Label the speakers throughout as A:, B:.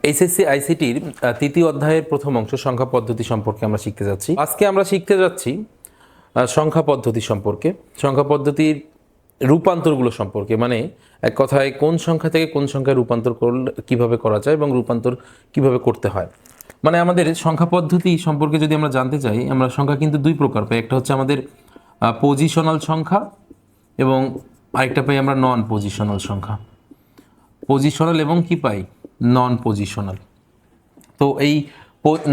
A: HSC আইসিটির তৃতীয় অধ্যায়ের প্রথম অংশ সংখ্যা পদ্ধতি সম্পর্কে আমরা শিখতে যাচ্ছি। আজকে আমরা শিখতে যাচ্ছি সংখ্যা পদ্ধতি সম্পর্কে, সংখ্যা পদ্ধতির রূপান্তরগুলো সম্পর্কে, মানে এক কথায় কোন সংখ্যা থেকে কোন সংখ্যায় রূপান্তর করলে কীভাবে করা যায় এবং রূপান্তর কিভাবে করতে হয়। মানে আমাদের সংখ্যা পদ্ধতি সম্পর্কে যদি আমরা জানতে চাই, আমরা সংখ্যা কিন্তু দুই প্রকার পাই। একটা হচ্ছে আমাদের পজিশনাল সংখ্যা এবং আরেকটা পাই আমরা নন পজিশনাল সংখ্যা। পজিশনাল এবং কি পাই, নন পজিশনাল। তো এই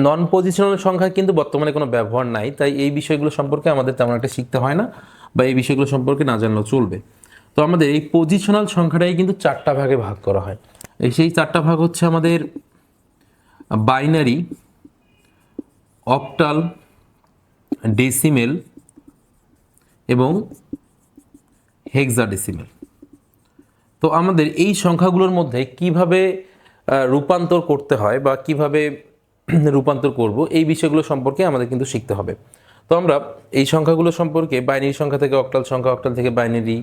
A: নন পজিশনাল সংখ্যা কিন্তু বর্তমানে কোনো ব্যবহার নাই, তাই এই বিষয়গুলো সম্পর্কে আমাদের তেমন একটা শিখতে হয় না, বা এই বিষয়গুলো সম্পর্কে না জানলেও চলবে। তো আমাদের এই পজিশনাল সংখ্যাটাই কিন্তু চারটা ভাগে ভাগ করা হয়। সেই চারটা ভাগ হচ্ছে আমাদের বাইনারি, অক্টাল, ডেসিমেল এবং হেক্সাডেসিমেল। তো আমাদের এই সংখ্যাগুলোর মধ্যে কিভাবে রূপান্তর করতে হয় বা কিভাবে রূপান্তর করব, এই বিষয়গুলো সম্পর্কে আমাদের কিন্তু শিখতে হবে। তো আমরা এই সংখ্যাগুলো সম্পর্কে বাইনারি সংখ্যা থেকে অক্টাল সংখ্যা, অক্টাল থেকে বাইনারি,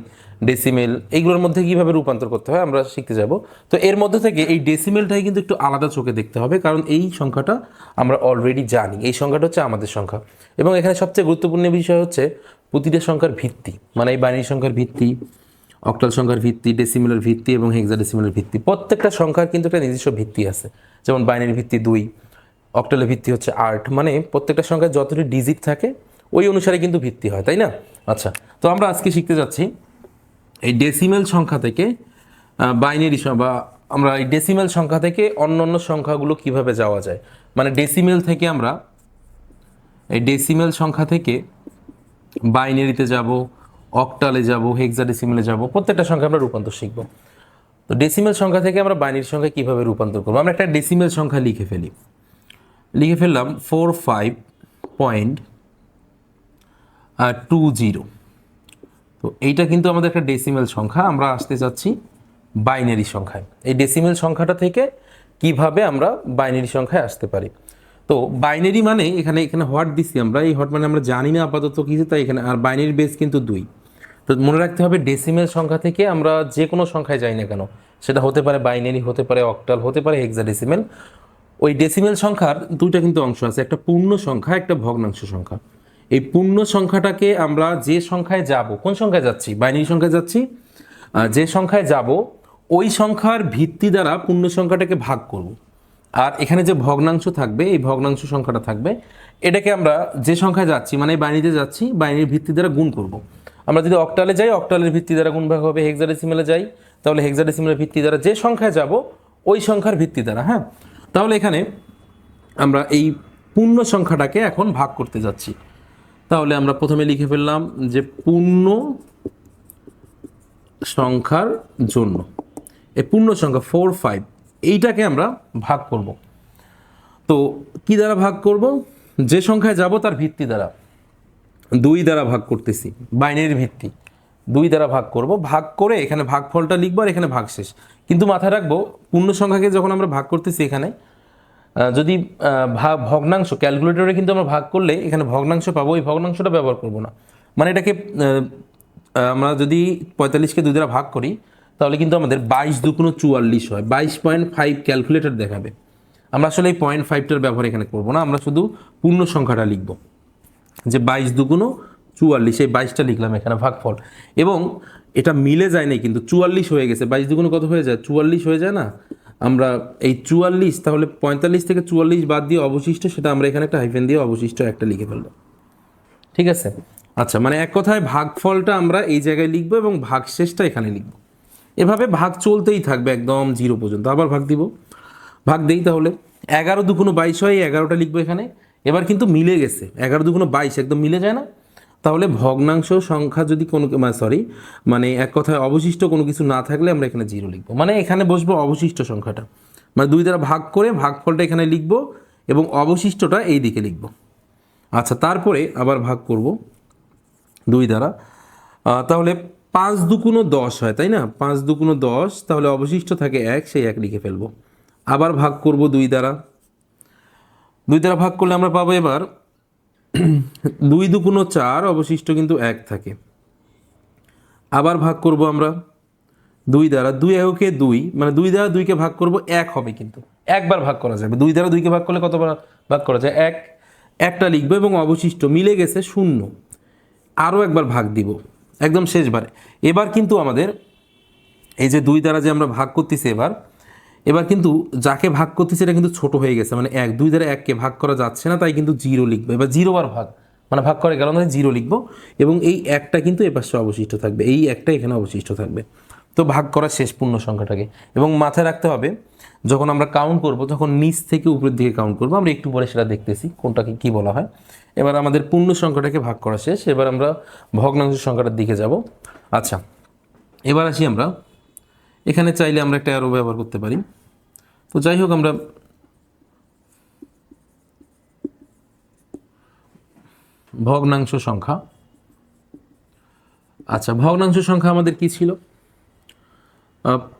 A: ডেসিমেল, এইগুলোর মধ্যে কিভাবে রূপান্তর করতে হয় আমরা শিখতে যাব। তো এর মধ্যে থেকে এই ডেসিমেলটাই কিন্তু একটু আলাদা চোখে দেখতে হবে, কারণ এই সংখ্যাটা আমরা অলরেডি জানি। এই সংখ্যাটা হচ্ছে আমাদের সংখ্যা, এবং এখানে সবচেয়ে গুরুত্বপূর্ণ বিষয় হচ্ছে প্রতিটা সংখ্যার ভিত্তি, মানে এই বাইনারি সংখ্যার ভিত্তি, অক্টাল সংখ্যার ভিত্তি, ডেসিমেলের ভিত্তি এবং হেক্সাডেসিমেলের ভিত্তি। প্রত্যেকটা সংখ্যার কিন্তু একটা নিজস্ব ভিত্তি আছে। যেমন বাইনারি ভিত্তি 2, অক্টালের ভিত্তি হচ্ছে 8, মানে প্রত্যেকটা সংখ্যায় যতটি ডিজিট থাকে ওই অনুসারে কিন্তু ভিত্তি হয়, তাই না? আচ্ছা, তো আমরা আজকে শিখতে যাচ্ছি এই ডেসিমেল সংখ্যা থেকে বাইনারি বা আমরা এই ডেসিমেল সংখ্যা থেকে অন্য অন্য সংখ্যাগুলো কিভাবে যাওয়া যায়। মানে ডেসিমেল থেকে আমরা এই ডেসিমেল সংখ্যা থেকে বাইনারিতে যাব, অক্টালে যাব, হেক্সাডেসিমেলে যাব, প্রত্যেকটা সংখ্যা আমরা রূপান্তর শিখব। তো ডেসিমেল সংখ্যা থেকে আমরা বাইনারি সংখ্যা কিভাবে রূপান্তর করবো, আমরা একটা ডেসিমেল সংখ্যা লিখে ফেললাম 45.20। তো এইটা কিন্তু আমাদের একটা ডেসিমেল সংখ্যা। আমরা আসতে যাচ্ছি বাইনারি সংখ্যায়। এই ডেসিমেল সংখ্যাটা থেকে কিভাবে আমরা বাইনারি সংখ্যায় আসতে পারি। তো বাইনারি মানে এখানে হোয়াট দিছি আমরা, এই হোয়াট মানে আমরা জানি না আপাতত কিছু, তাই এখানে আর বাইনারি বেস কিন্তু 2। তো মনে রাখতে হবে ডেসিমেল সংখ্যা থেকে আমরা যে কোনো সংখ্যায় যাই না কেন, সেটা হতে পারে বাইনারি, হতে পারে অক্টাল, হতে পারে হেক্সাডেসিমেল। ওই ডেসিমেল সংখ্যার দুইটা কিন্তু অংশ আছে, একটা পূর্ণ সংখ্যা, একটা ভগ্নাংশ সংখ্যা। এই পূর্ণ সংখ্যাটাকে আমরা যে সংখ্যায় যাব, কোন সংখ্যায় যাচ্ছি, বাইনারি সংখ্যায় যাচ্ছি, যে সংখ্যায় যাব ওই সংখ্যার ভিত্তি দ্বারা পূর্ণ সংখ্যাটাকে ভাগ করব। আর এখানে যে ভগ্নাংশ থাকবে, এই ভগ্নাংশ সংখ্যাটা থাকবে, এটাকে আমরা যে সংখ্যায় যাচ্ছি, মানে বাইনারিতে যাচ্ছি, বাইনারির ভিত্তি দ্বারা গুণ করব। আমরা যদি অক্টালে যাই, অক্টালের ভিত্তি দ্বারা গুণ ভাগ হবে। হেক্সাডেসিমেলে যাই, তাহলে হেক্সাডেসিমেলের ভিত্তি দ্বারা, যে সংখ্যায় যাব ওই সংখ্যার ভিত্তি দ্বারা। হ্যাঁ, তাহলে এখানে আমরা এই পূর্ণ সংখ্যাটাকে এখন ভাগ করতে যাচ্ছি। তাহলে আমরা প্রথমে লিখে ফেললাম যে পূর্ণ সংখ্যার জন্য এই পূর্ণ সংখ্যা 45, এইটাকে আমরা ভাগ করব। তো কি দ্বারা ভাগ করব, যে সংখ্যায় যাব তার ভিত্তি দ্বারা 2 দ্বারা ভাগ করতেছি, বাইনারির ভিত্তি 2 দ্বারা ভাগ করব। ভাগ করে এখানে ভাগফলটা লিখবো, আর এখানে ভাগশেষ। কিন্তু মাথায় রাখবো পূর্ণ সংখ্যাকে যখন আমরা ভাগ করতেছি, এখানে যদি ভগ্নাংশ ক্যালকুলেটরে কিন্তু আমরা ভাগ করলে এখানে ভগ্নাংশ পাবো, এই ভগ্নাংশটা ব্যবহার করব না। মানে এটাকে আমরা যদি 45কে 2 দ্বারা ভাগ করি, তাহলে কিন্তু আমাদের 22 দুগুণ 44 হয়। 22.5 ক্যালকুলেটর দেখাবে। আমরা আসলে এই 0.5টার ব্যবহার এখানে করব না, আমরা শুধু পূর্ণ সংখ্যাটা লিখব, যে 22 দুগুণ 44, এই 22টা লিখলাম এখানে ভাগফল। এবং এটা মিলে যায় নাই, কিন্তু 44 হয়ে গেছে। 22 দুগুণ কত হয়ে যায়, 44 হয়ে যায় না? আমরা এই 44, তাহলে 45 থেকে 44 বাদ দিয়ে অবশিষ্ট, সেটা আমরা এখানে একটা হাইফেন দিয়ে অবশিষ্ট একটা লিখে ফেললাম। ঠিক আছে? আচ্ছা, মানে এক কথায় ভাগফলটা আমরা এই জায়গায় লিখবো এবং ভাগশেষটা এখানে লিখব। এভাবে ভাগ চলতেই থাকবে একদম 0 পর্যন্ত। আবার ভাগ দিব, ভাগ দেই। তাহলে 11 দুগুণ 22 হয়, 11টা লিখবো এখানে। এবার কিন্তু মিলে গেছে, 11 দুগুণ 22 একদম মিলে যায় না? তাহলে ভগ্নাংশ সংখ্যা যদি কোনো মানে এক কথায় অবশিষ্ট কোনো কিছু না থাকলে আমরা এখানে 0 লিখবো। মানে এখানে বসবো অবশিষ্ট সংখ্যাটা, মানে 2 দ্বারা ভাগ করে ভাগফলটা এখানে লিখবো এবং অবশিষ্টটা এই দিকে লিখবো। আচ্ছা, তারপরে আবার ভাগ করব 2 দ্বারা। তাহলে 5 দুগুণ 10 হয়, তাই না? 5 দুগুণ 10, তাহলে অবশিষ্ট থাকে 1, সেই 1 লিখে ফেলবো। আবার ভাগ করব 2 দ্বারা। 2 দ্বারা ভাগ করলে আমরা পাবো এবার 2 দুগুণ 4, অবশিষ্ট কিন্তু 1 থাকে। আবার ভাগ করব আমরা 2 দ্বারা 2 এককে 2, মানে 2 দ্বারা 2কে ভাগ করব 1 হবে, কিন্তু একবার ভাগ করা যাবে। 2 দ্বারা 2কে ভাগ করলে কতবার ভাগ করা যায়? 1, একটা লিখবো এবং অবশিষ্ট মিলে গেছে 0, আরও একবার ভাগ দিব একদম শেষবারে। এবার কিন্তু আমাদের এই যে 2 দ্বারা যে আমরা ভাগ করতেছি, এবার কিন্তু যাকে ভাগ করতেছি এটা কিন্তু ছোট হয়ে গেছে, মানে 1, 2 দ্বারা 1কে ভাগ করা যাচ্ছে না, তাই কিন্তু 0 লিখবো। এবার 0 বার ভাগ, মানে ভাগ করে গেল, মানে 0 লিখবো এবং এই একটা কিন্তু এ পাশে অবশিষ্ট থাকবে, এই একটা এখানে অবশিষ্ট থাকবে। তো ভাগ করা শেষ পূর্ণ সংখ্যাটাকে। এবং মাথায় রাখতে হবে যখন আমরা কাউন্ট করব তখন নিচ থেকে উপরের দিকে কাউন্ট করব, আমরা একটু পরে সেটা দেখতেছি কোনটাকে কি বলা হয়। এবার আমাদের পূর্ণ সংখ্যাটাকে ভাগ করা শেষ, এবার আমরা ভগ্নাংশ সংখ্যাটার দিকে যাব। আচ্ছা, এবার আসি আমরা এখানে, চাইলে আমরা একটা অ্যারো ব্যবহার করতে পারি। তো যাই হোক, আমরা ভগ্নাংশ সংখ্যা, আচ্ছা ভগ্নাংশ সংখ্যা আমাদের কি ছিল?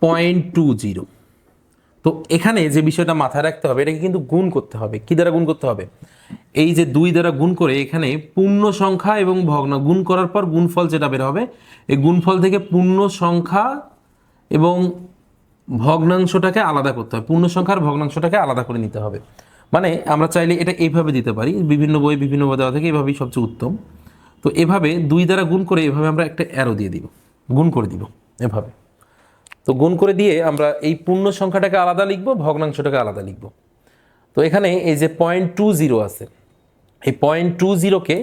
A: 0.20। তো এখানে যে বিষয়টা মাথায় রাখতে হবে, এটাকে কিন্তু গুণ করতে হবে। কি দ্বারা গুণ করতে হবে? এই যে 2 দ্বারা গুণ করে এখানে পূর্ণ সংখ্যা এবং গুণ করার পর গুণফল যেটা বের হবে, এই গুণফল থেকে পূর্ণ সংখ্যা এবং ভগ্নাংশটাকে আলাদা করতে হবে, পূর্ণ সংখ্যার ভগ্নাংশটাকে আলাদা করে নিতে হবে। মানে আমরা চাইলে এটা এইভাবে দিতে পারি, বিভিন্ন বই বিভিন্ন দেওয়া থেকে এভাবেই সবচেয়ে উত্তম। তো এভাবে 2 দ্বারা গুণ করে এভাবে আমরা একটা অ্যারো দিয়ে দিব, গুণ করে দিব এভাবে। তো গুণ করে দিয়ে আমরা এই পূর্ণ সংখ্যাটাকে আলাদা লিখব, ভগ্নাংশটাকে আলাদা লিখব। তো এখানে এই যে 0.20 আছে, এই 0.20কে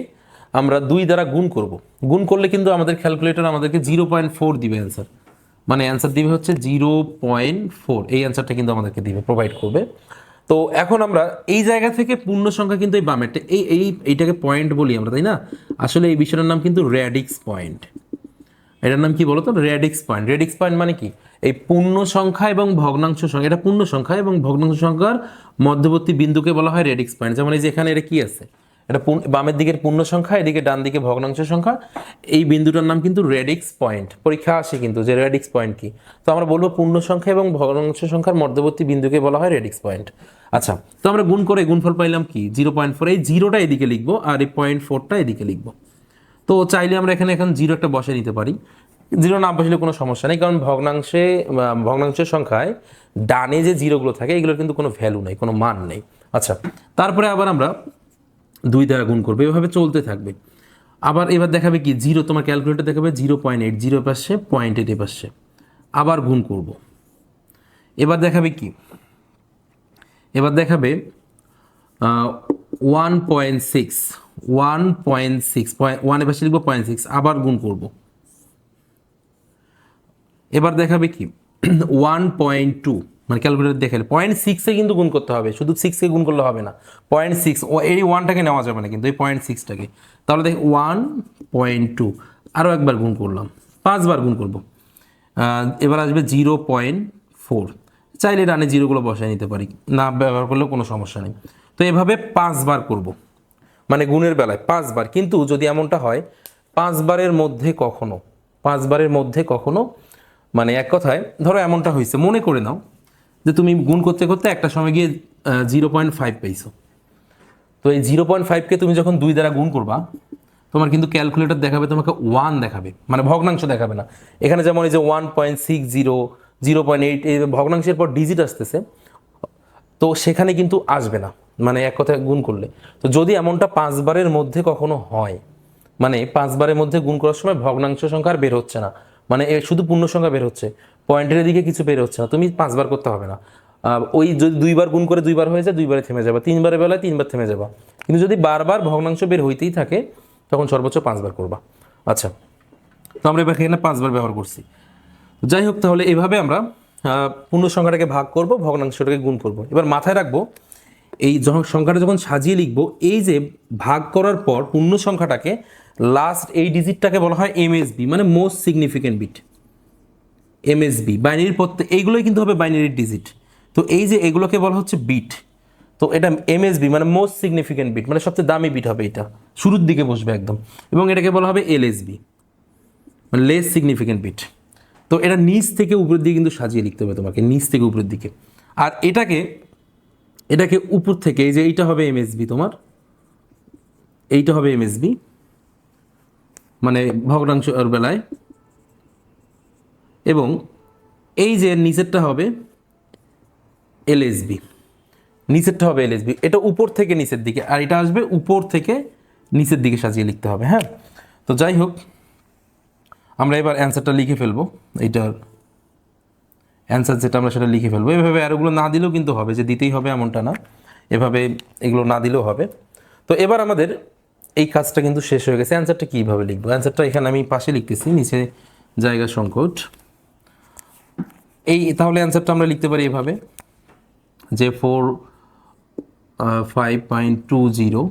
A: আমরা 2 দ্বারা গুণ করব। গুণ করলে কিন্তু আমাদের ক্যালকুলেটর আমাদেরকে 0.4 দিবে অ্যান্সার, মানে অ্যান্সার দিবে হচ্ছে 0.4, এই অ্যান্সারটা কিন্তু আমাদেরকে দিবে, প্রোভাইড করবে। তো এখন আমরা এই জায়গা থেকে পূর্ণ সংখ্যা কিন্তু এই বামেরটা, এইটাকে পয়েন্ট বলি আমরা, তাই না? আসলে এই বিষয়টার নাম কিন্তু র্যাডিক্স পয়েন্ট। এটার নাম কি বলতো? Radix point. রেডিক্স পয়েন্ট মানে কি? এই পূর্ণ সংখ্যা এবং ভগ্নাংশ সংখ্যা, এটা পূর্ণ সংখ্যা এবং ভগ্নাংশ সংখ্যার মধ্যবর্তী বিন্দুকে বলা হয় রেডিক্স পয়েন্ট। যেমন এই যে এখানে এটা কি আছে? এটা বামের দিকের পূর্ণ সংখ্যা, এদিকে ডান দিকে ভগ্নাংশ সংখ্যা, এই বিন্দুটার নাম কিন্তু রেডিক্স পয়েন্ট। পরীক্ষা আসে কিন্তু যে রেডিক্স পয়েন্ট কি। তো আমরা বলবো পূর্ণ সংখ্যা এবং ভগ্নাংশ সংখ্যার মধ্যবর্তী বিন্দুকে বলা হয় রেডিক্স পয়েন্ট। আচ্ছা, তো আমরা গুণ করে গুণফল পাইলাম কি? 0.4। এই জিরোটা এদিকে লিখবো আর এই 0.4টা এদিকে লিখবো। তো চাইলে আমরা এখানে এখন 0 একটা বসে নিতে পারি। 0 না বসলে কোনো সমস্যা নেই, কারণ ভগ্নাংশের সংখ্যায় ডানে যে জিরোগুলো থাকে এগুলোর কিন্তু কোনো ভ্যালু নেই, কোনো মান নেই। আচ্ছা, তারপরে আবার আমরা 2 দ্বারা গুণ করবো, এভাবে চলতে থাকবে। আবার এবার দেখাবে কি? 0, তোমার ক্যালকুলেটর দেখাবে 0.8, 0 পাশে 0.8 এ পাশে, আবার গুণ করব। এবার দেখাবে কি? এবার দেখাবে 1.6, 1.6, 1 এ পাশে লিখবো 0.6, আবার গুণ করব। এবার দেখাবে কি? 1.2, মানে ক্যালকুলেটর দেখালে 0.6 এ কিন্তু গুণ করতে হবে, শুধু 6 কে গুণ করলে হবে না, 0.6, এই 1টাকে নেওয়া যাবে না কিন্তু এই 0.6টাকে। তাহলে দেখ 1.2, আরও একবার গুণ করলাম, 5 বার গুণ করব। এবার আসবে 0.4, চাইলে ডানে জিরোগুলো বসায় নিতে পারি, না ব্যবহার করলেও কোনো সমস্যা নেই। তো এভাবে 5 বার করব, মানে গুণের বেলায় 5 বার। কিন্তু যদি এমনটা হয় 5 বারের মধ্যে কখনো, 5 বারের মধ্যে কখনো, মানে এক কথায় ধরো এমনটা হয়েছে, মনে করে নাও যে তুমি গুণ করতে করতে একটা সময় গিয়ে 0.5 পাইছো। তো এই 0.5কে তুমি যখন 2 দ্বারা গুণ করবা, তোমার কিন্তু ক্যালকুলেটর দেখাবে তোমাকে 1 দেখাবে, মানে ভগ্নাংশ দেখাবে না। এখানে যেমন এই যে 1.60, 0.8, এই ভগ্নাংশের পর ডিজিট আসতেছে, তো সেখানে কিন্তু আসবে না, মানে এক কথায় গুণ করলে। তো যদি এমনটা 5 বারের মধ্যে কখনো হয়, মানে 5 বারের মধ্যে গুণ করার সময় ভগ্নাংশ সংখ্যা আর বের হচ্ছে না, মানে শুধু পূর্ণ সংখ্যা বের হচ্ছে, পয়েন্টের দিকে কিছু বের হচ্ছে না, তুমি 5 বার করতে হবে না। ওই যদি 2 বার গুণ করে 2 বার হয়ে যায়, 2 বারে থেমে যাবা, 3 বারের বেলায় 3 বার থেমে যাবা। কিন্তু যদি বারবার ভগ্নাংশ বের হইতেই থাকে তখন সর্বোচ্চ 5 বার করবা। আচ্ছা, তো আমরা এবার এখানে 5 বার ব্যবহার করছি। যাই হোক, তাহলে এভাবে আমরা পূর্ণ সংখ্যাটাকে ভাগ করব, ভগ্নাংশটাকে গুণ করব। এবার মাথায় রাখবো, এই সংখ্যাটা যখন সাজিয়ে লিখবো, এই যে ভাগ করার পর পূর্ণ সংখ্যাটাকে লাস্ট এই ডিজিটটাকে বলা হয় এমএসবি, মানে মোস্ট সিগনিফিকেন্ট বিট। এমএসবি বাইনারির এইগুলোই কিন্তু হবে বাইনারির ডিজিট। তো এই যে এগুলোকে বলা হচ্ছে বিট। তো এটা এমএসবি মানে মোস্ট সিগনিফিকেন্ট বিট, মানে সবচেয়ে দামি বিট হবে, এটা শুরুর দিকে বসবে একদম। এবং এটাকে বলা হবে এলএসবি, মানে লেস সিগনিফিকেন্ট বিট। তো এটা নিচ থেকে উপরের দিকে কিন্তু সাজিয়ে লিখতে হবে তোমাকে, নিচ থেকে উপরের দিকে। আর এটাকে উপর থেকে, এই যে এইটা হবে এমএসবি, তোমার এইটা হবে এমএসবি, মানে ভগ্নাংশের বেলায়। এবং এই যে নিচেরটা হবে এলএসবি, নিচেরটা হবে এলএসবি, এটা উপর থেকে নিচের দিকে, আর এটা আসবে উপর থেকে নিচের দিকে সাজিয়ে লিখতে হবে। হ্যাঁ, তো যাই হোক, আমরা এবার অ্যান্সারটা লিখে ফেলবো। এইটার অ্যান্সার যেটা আমরা সেটা লিখে ফেলবো। এভাবে আরোগুলো না দিলেও কিন্তু হবে, যে দিতেই হবে এমনটা না, এভাবে এগুলো না দিলেও হবে। তো এবার আমাদের এই কাজটা কিন্তু শেষ হয়ে গেছে। অ্যান্সারটা কীভাবে লিখবো? অ্যান্সারটা এখানে আমি পাশে লিখতেছি, নিচে জায়গা সংকট। এই তাহলে অ্যান্সারটা আমরা লিখতে পারি এভাবে, যে 4 5.20,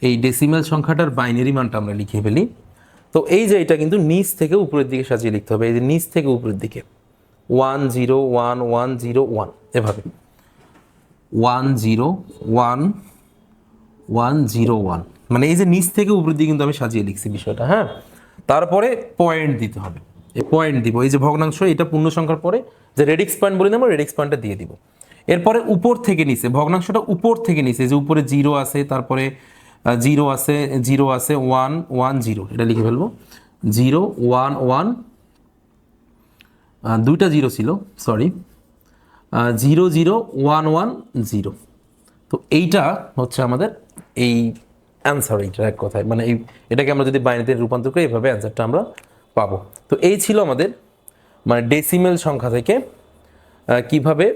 A: এই ডেসিমাল সংখ্যাটার বাইনারি মানটা আমরা লিখে ফেলি। তো এই যে এটা কিন্তু নিচ থেকে উপরের দিকে সাজিয়ে লিখতে হবে, এই যে নিচ থেকে উপরের দিকে 1 0 1 1 0 1, এভাবে 1 0 1 1 0 1, মানে এই যে নিচ থেকে উপরের দিকে কিন্তু আমি সাজিয়ে লিখছি বিষয়টা। হ্যাঁ, তারপরে পয়েন্ট দিতে হবে, এই পয়েন্ট দিব, এই যে ভগ্নাংশ এটা পূর্ণ সংখ্যার পরে যে রেডিক্স পয়েন্ট বলি না, আমরা রেডিক্স পয়েন্টটা দিয়ে দিব। এরপরে উপর থেকে নিচে, ভগ্নাংশটা উপর থেকে নিচে, যে উপরে 0 আছে, তারপরে 0 আছে, 0 আছে, 1 1 0, এটা লিখে ফেলবো 0 1 1, দুইটা 0 ছিল, সরি, 0 0 1 1 0। তো এইটা হচ্ছে আমাদের এই অ্যান্সার, এইটা এক কথায় মানে এটাকে আমরা যদি বাইনারিতে রূপান্তর করি, এভাবে অ্যান্সারটা আমরা পাবো। তো এই ছিল আমাদের মানে ডেসিমেল সংখ্যা থেকে কিভাবে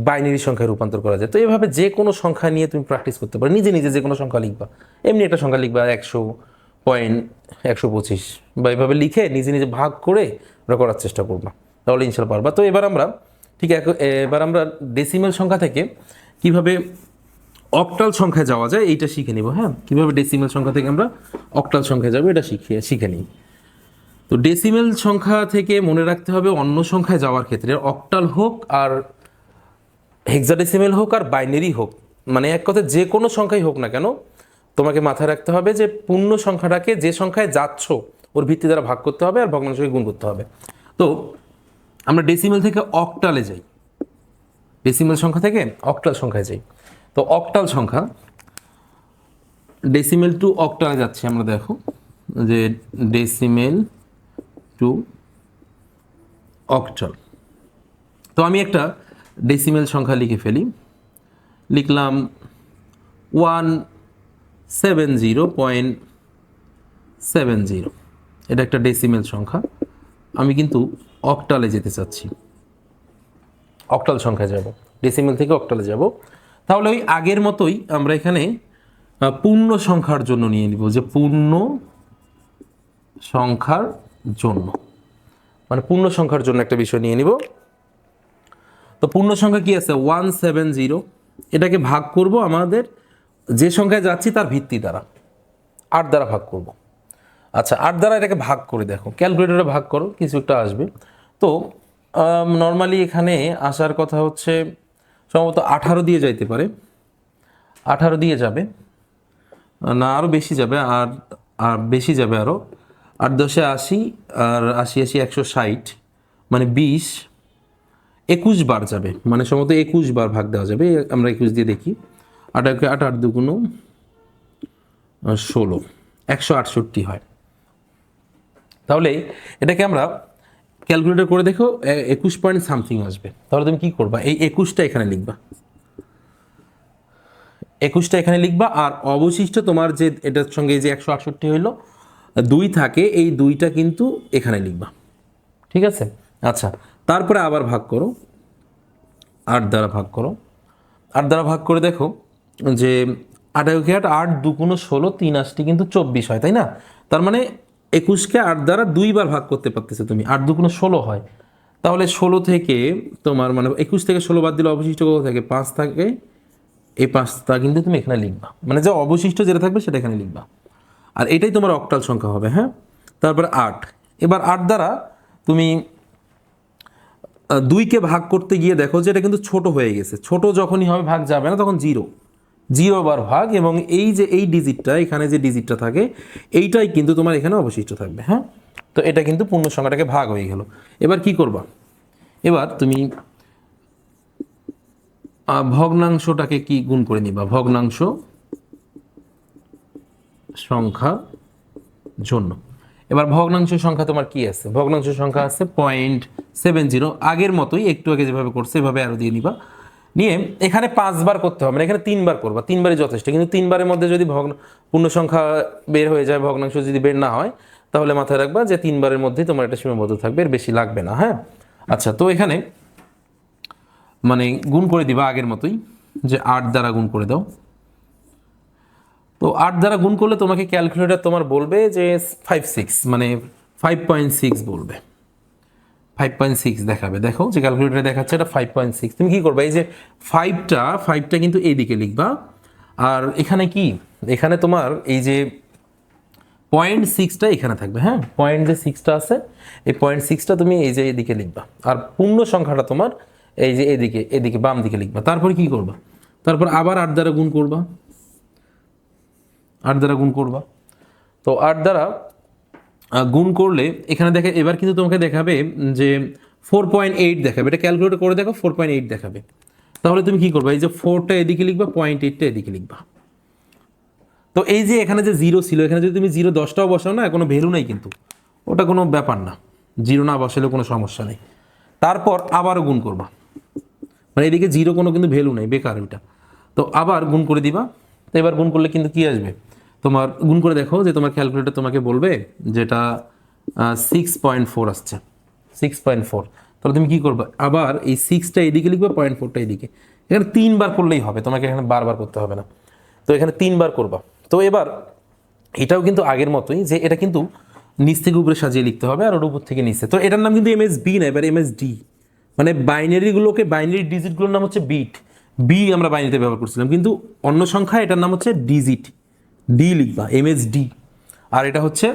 A: বাইনারি সংখ্যায় রূপান্তর করা যায়। তো এভাবে যে কোনো সংখ্যা নিয়ে তুমি প্র্যাকটিস করতে পারো, নিজে নিজে যে কোনো সংখ্যা লিখবা, এমনি একটা সংখ্যা লিখবা 100.125, বা এভাবে লিখে নিজে নিজে ভাগ করে ওটা করার চেষ্টা করবা, তাহলে ইনশাল্লাহ পারবা। তো এবার আমরা এবার আমরা ডেসিমেল সংখ্যা থেকে কিভাবে অক্টাল সংখ্যায় যাওয়া যায় এইটা শিখে নিব। হ্যাঁ, কীভাবে ডেসিমেল সংখ্যা থেকে আমরা অক্টাল সংখ্যায় যাবো এটা শিখে নিই। তো ডেসিমেল সংখ্যা থেকে মনে রাখতে হবে, অন্য সংখ্যায় যাওয়ার ক্ষেত্রে অক্টাল হোক আর হেক্সাডেসিমেল হোক আর বাইনারি হোক, মানে এক কথায় যে কোনো সংখ্যাই হোক না কেন, তোমাকে মাথায় রাখতে হবে যে পূর্ণ সংখ্যাটাকে যে সংখ্যায় যাচ্ছ ওর ভিত্তি দ্বারা ভাগ করতে হবে আর ভগ্নাংশকে গুণ করতে হবে। তো আমরা ডেসিমেল থেকে অক্টালে যাই, ডেসিমেল সংখ্যা থেকে অক্টাল সংখ্যায় যাই। তো অক্টাল সংখ্যা, ডেসিমেল টু অক্টালে যাচ্ছি আমরা, দেখো যে ডেসিমেল টু অক্টাল। তো আমি একটা ডেসিমেল সংখ্যা লিখে ফেলি, লিখলাম 170.70, এটা একটা ডেসিমেল সংখ্যা। আমি কিন্তু অক্টালে যেতে চাচ্ছি, অক্টাল সংখ্যায় যাব, ডেসিমেল থেকে অক্টালে যাব। তাহলে ওই আগের মতোই আমরা এখানে পূর্ণ সংখ্যার জন্য নিয়ে নিব, যে পূর্ণ সংখ্যার জন্য, মানে পূর্ণ সংখ্যার জন্য একটা বিষয় নিয়ে নিব। তো পূর্ণ সংখ্যা কি আছে 170, এটাকে ভাগ করব আমাদের যে সংখ্যায় যাচ্ছি তার ভিত্তি দ্বারা, 8 দ্বারা ভাগ করব। আচ্ছা, 8 দ্বারা এটাকে ভাগ করে দেখো, ক্যালকুলেটরে ভাগ করো, কিছু একটা আসবে। তো নর্মালি এখানে আসার কথা হচ্ছে সম্ভবত 18 দিয়ে যাইতে পারে, 18 দিয়ে যাবে না, আরও বেশি যাবে, আর আর বেশি যাবে আরও, 8 10 80, আর 80 80 160, মানে 21 বার যাবে, মানে সম্ভবত 21 বার ভাগ দেওয়া যাবে। আমরা 21 দিয়ে দেখি, 8 8 8 2 16, 168 হয়। তাহলে এটাকে আমরা ক্যালকুলেটর করে দেখো 21 পয়েন্ট সামথিং আসবে। তাহলে তুমি কি করবা, এই 21টা এখানে লিখবা, 21টা এখানে লিখবা, আর অবশিষ্ট তোমার যে এটার সঙ্গে যে 168 হইলো 2 থাকে, এই 2টা কিন্তু এখানে লিখবা, ঠিক আছে। আচ্ছা, তারপরে আবার ভাগ করো, 8 দ্বারা ভাগ করো, 8 দ্বারা ভাগ করে দেখো যে 8 8 2 16, 3 8 কিন্তু 24 হয়, তাই না? তার মানে 21কে 8 দ্বারা 2 বার ভাগ করতে পারতেছে তুমি, 8 2 16 হয়। তাহলে 16 থেকে তোমার মানে 21 থেকে 16 বাদ দিলে অবশিষ্ট কত থাকে, 5 থাকে, এই 5টা কিন্তু তুমি এখানে লিখবা, মানে যে অবশিষ্ট যেটা থাকবে সেটা এখানে লিখবা, আর এটাই তোমার অক্টাল সংখ্যা হবে। হ্যাঁ, তারপরে 8, এবার 8 দ্বারা তুমি 2কে ভাগ করতে গিয়ে দেখো যে এটা কিন্তু ছোট হয়ে গেছে, ছোট যখনই হবে ভাগ যাবে না, তখন 0 বার ভাগ, এবং এই যে এই ডিজিটটা এখানে যে ডিজিটটা থাকে এইটাই কিন্তু তোমার এখানে অবশিষ্ট থাকবে। হ্যাঁ, তো এটা কিন্তু পূর্ণ সংখ্যাটাকে ভাগ হয়ে গেল। এবার কি করবা, এবার তুমি ভগ্নাংশটাকে কি গুণ করে নিবা, ভগ্নাংশ সংখ্যা জন্য। এবার ভগ্নাংশ সংখ্যা তোমার কি আছে? ভগ্নাংশ সংখ্যা আছে 0.70, আগের মতোই, একটু আগে যেভাবে করছে এভাবে আরো দিয়ে নিবা। নিয়ে এখানে 5 বার করতে হবে না, এখানে 3 বার করবা, 3 বারই যথেষ্ট। কিন্তু 3 বারের মধ্যে যদি পূর্ণ সংখ্যা বের হয়ে যায়, ভগ্নাংশ যদি বের না হয়, তাহলে মাথায় রাখবা যে 3 বারের মধ্যেই তোমার এটা সীমাবদ্ধ থাকবে, এর বেশি লাগবে না। হ্যাঁ, আচ্ছা, তো এখানে মানে গুণ করে দিবা আগের মতোই, যে 8 দ্বারা গুণ করে দাও। তো 8 দ্বারা গুণ করলে তোমাকে ক্যালকুলেটর তোমার বলবে যে 56, মানে 5.6 বলবে, 5.6 দেখাবে। দেখো যে ক্যালকুলেটরে দেখাচ্ছে এটা 5.6। তুমি কি করবে, এই যে ফাইভটা কিন্তু এইদিকে লিখবা, আর এখানে কি, এখানে তোমার এই যে 0.6টা এখানে থাকবে। হ্যাঁ, পয়েন্ট যে 6টা আছে, এই 0.6টা তুমি এই যে এদিকে লিখবা, আর পূর্ণ সংখ্যাটা তোমার এই যে এদিকে বাম দিকে লিখবা। তারপরে কি করবা, তারপর আবার 8 দ্বারা গুণ করবা, 8 দ্বারা গুণ করবা। তো 8 দ্বারা গুণ করলে এখানে দেখে, এবার কিন্তু তোমাকে দেখাবে যে 4.8 দেখাবে। এটা ক্যালকুলেট করে দেখো, 4.8 দেখাবে। তাহলে তুমি কি করবে, এই যে 4টা এদিকে লিখবা, 0.8টা এদিকে লিখবা। তো এই যে এখানে যে 0 ছিল, এখানে যদি তুমি 0 10টাও বসাও না, কোনো ভ্যালু নাই কিন্তু, ওটা কোনো ব্যাপার না, 0 না বসালেও কোনো সমস্যা নেই। তারপর আবারও গুণ করবা, মানে এদিকে 0 কোনো কিন্তু ভ্যালু নেই, বেকার ওইটা। তো আবার গুণ করে দিবা। তো এবার গুণ করলে কিন্তু কি আসবে, তোমার গুণ করে দেখো যে তোমার ক্যালকুলেটর তোমাকে বলবে যেটা 6.4 আসছে, 6.4। তাহলে তুমি কি করবে, আবার এই 6টা এদিকে লিখবে, 0.4টা এদিকে। এখানে 3 বার করলেই হবে, তোমাকে এখানে বারবার করতে হবে না। তো এখানে 3 বার করবা। তো এবার এটাও কিন্তু আগের মতোই, যে এটা কিন্তু নিচ থেকে উপরে সাজিয়ে লিখতে হবে, আর ওর উপর থেকে নিচে। তো এটার নাম কিন্তু MSB না, এবার MSD, মানে বাইনারি ডিজিটগুলোর নাম হচ্ছে বিট। বি আমরা বাইনারিতে ব্যবহার করছিলাম, কিন্তু অন্য সংখ্যা এটার নাম হচ্ছে ডিজিট, ডি লিখবা, MSD। আর এটা হচ্ছে